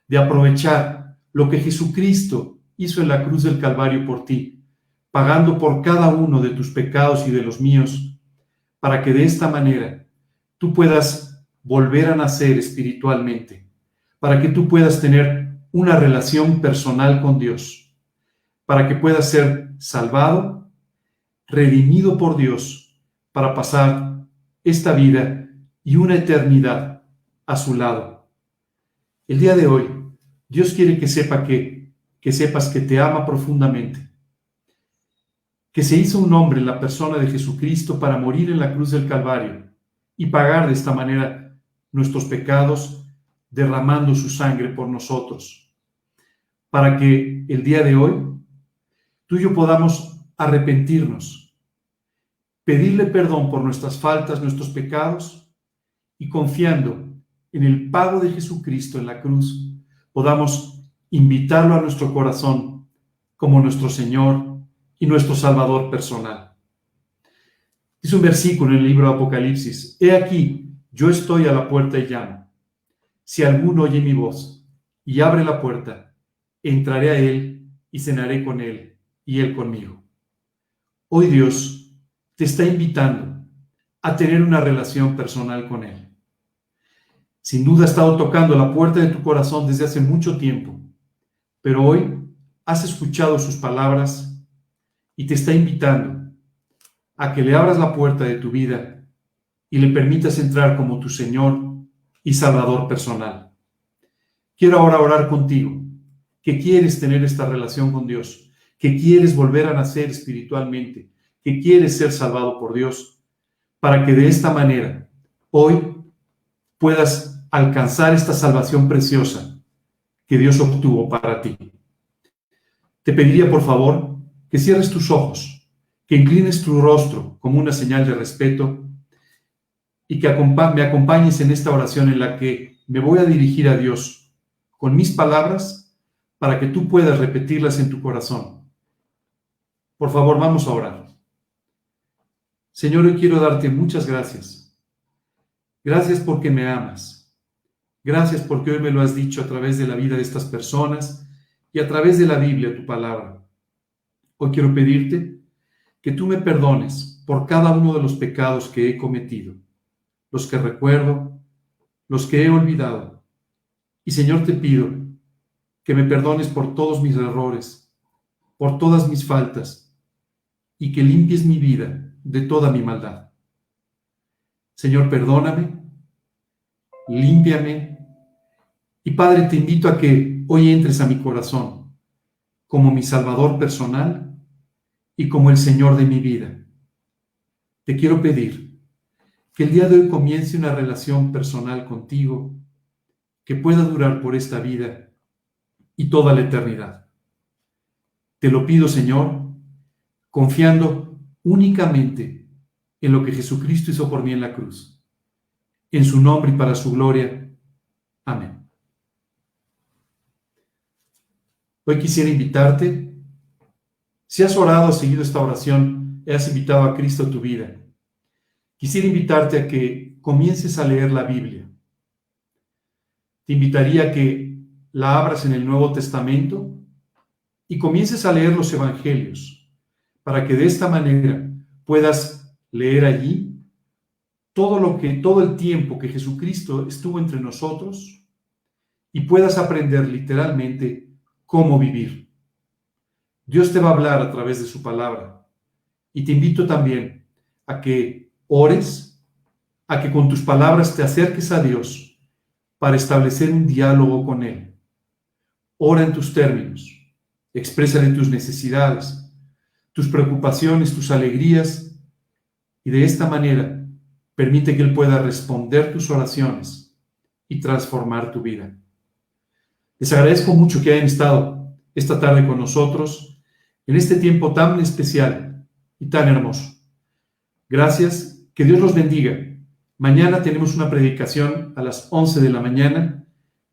Speaker 1: de aprovechar lo que Jesucristo hizo en la cruz del Calvario por ti, pagando por cada uno de tus pecados y de los míos, para que de esta manera tú puedas volver a nacer espiritualmente, para que tú puedas tener una relación personal con Dios, para que puedas ser salvado, redimido por Dios, para pasar esta vida y una eternidad a su lado. El día de hoy, Dios quiere que sepas que te ama profundamente, que se hizo un hombre en la persona de Jesucristo para morir en la cruz del Calvario y pagar de esta manera nuestros pecados, derramando su sangre por nosotros, para que el día de hoy tú y yo podamos arrepentirnos, pedirle perdón por nuestras faltas, nuestros pecados, y confiando en el pago de Jesucristo en la cruz, podamos invitarlo a nuestro corazón como nuestro Señor y nuestro Salvador personal. Dice un versículo en el libro de Apocalipsis: He aquí, yo estoy a la puerta y llamo. Si alguno oye mi voz y abre la puerta, entraré a él y cenaré con él y él conmigo. Hoy Dios te está invitando a tener una relación personal con él. Sin duda ha estado tocando la puerta de tu corazón desde hace mucho tiempo, pero hoy has escuchado sus palabras y te está invitando a que le abras la puerta de tu vida y le permitas entrar como tu Señor y Salvador personal. Quiero ahora orar contigo, que quieres tener esta relación con Dios, que quieres volver a nacer espiritualmente, que quieres ser salvado por Dios, para que de esta manera hoy puedas alcanzar esta salvación preciosa que Dios obtuvo para ti. Te pediría, por favor, que cierres tus ojos, que inclines tu rostro como una señal de respeto y que me acompañes en esta oración en la que me voy a dirigir a Dios con mis palabras para que tú puedas repetirlas en tu corazón. Por favor, vamos a orar. Señor, hoy quiero darte muchas gracias. Gracias porque me amas. Gracias porque hoy me lo has dicho a través de la vida de estas personas y a través de la Biblia, tu palabra. Hoy quiero pedirte que tú me perdones por cada uno de los pecados que he cometido, los que recuerdo, los que he olvidado. Y Señor, te pido que me perdones por todos mis errores, por todas mis faltas, y que limpies mi vida de toda mi maldad. Señor, perdóname, límpiame, y Padre, te invito a que hoy entres a mi corazón como mi Salvador personal y como el Señor de mi vida. Te quiero pedir que el día de hoy comience una relación personal contigo que pueda durar por esta vida y toda la eternidad. Te lo pido, Señor, confiando únicamente en lo que Jesucristo hizo por mí en la cruz. En su nombre y para su gloria. Amén. Hoy quisiera invitarte, si has orado o seguido esta oración, has invitado a Cristo a tu vida. Quisiera invitarte a que comiences a leer la Biblia. Te invitaría a que la abras en el Nuevo Testamento y comiences a leer los Evangelios, para que de esta manera puedas leer allí todo el tiempo que Jesucristo estuvo entre nosotros y puedas aprender literalmente cómo vivir. Dios te va a hablar a través de su palabra y te invito también a que ores, a que con tus palabras te acerques a Dios para establecer un diálogo con Él. Ora en tus términos, exprésale tus necesidades, tus preocupaciones, tus alegrías, y de esta manera permite que Él pueda responder tus oraciones y transformar tu vida. Les agradezco mucho que hayan estado esta tarde con nosotros en este tiempo tan especial y tan hermoso. Gracias, que Dios los bendiga. Mañana tenemos una predicación a las 11 de la mañana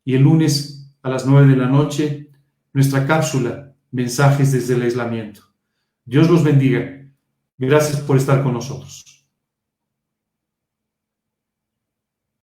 Speaker 1: y el lunes a las 9 de la noche, nuestra cápsula Mensajes desde el aislamiento. Dios los bendiga. Gracias por estar con nosotros.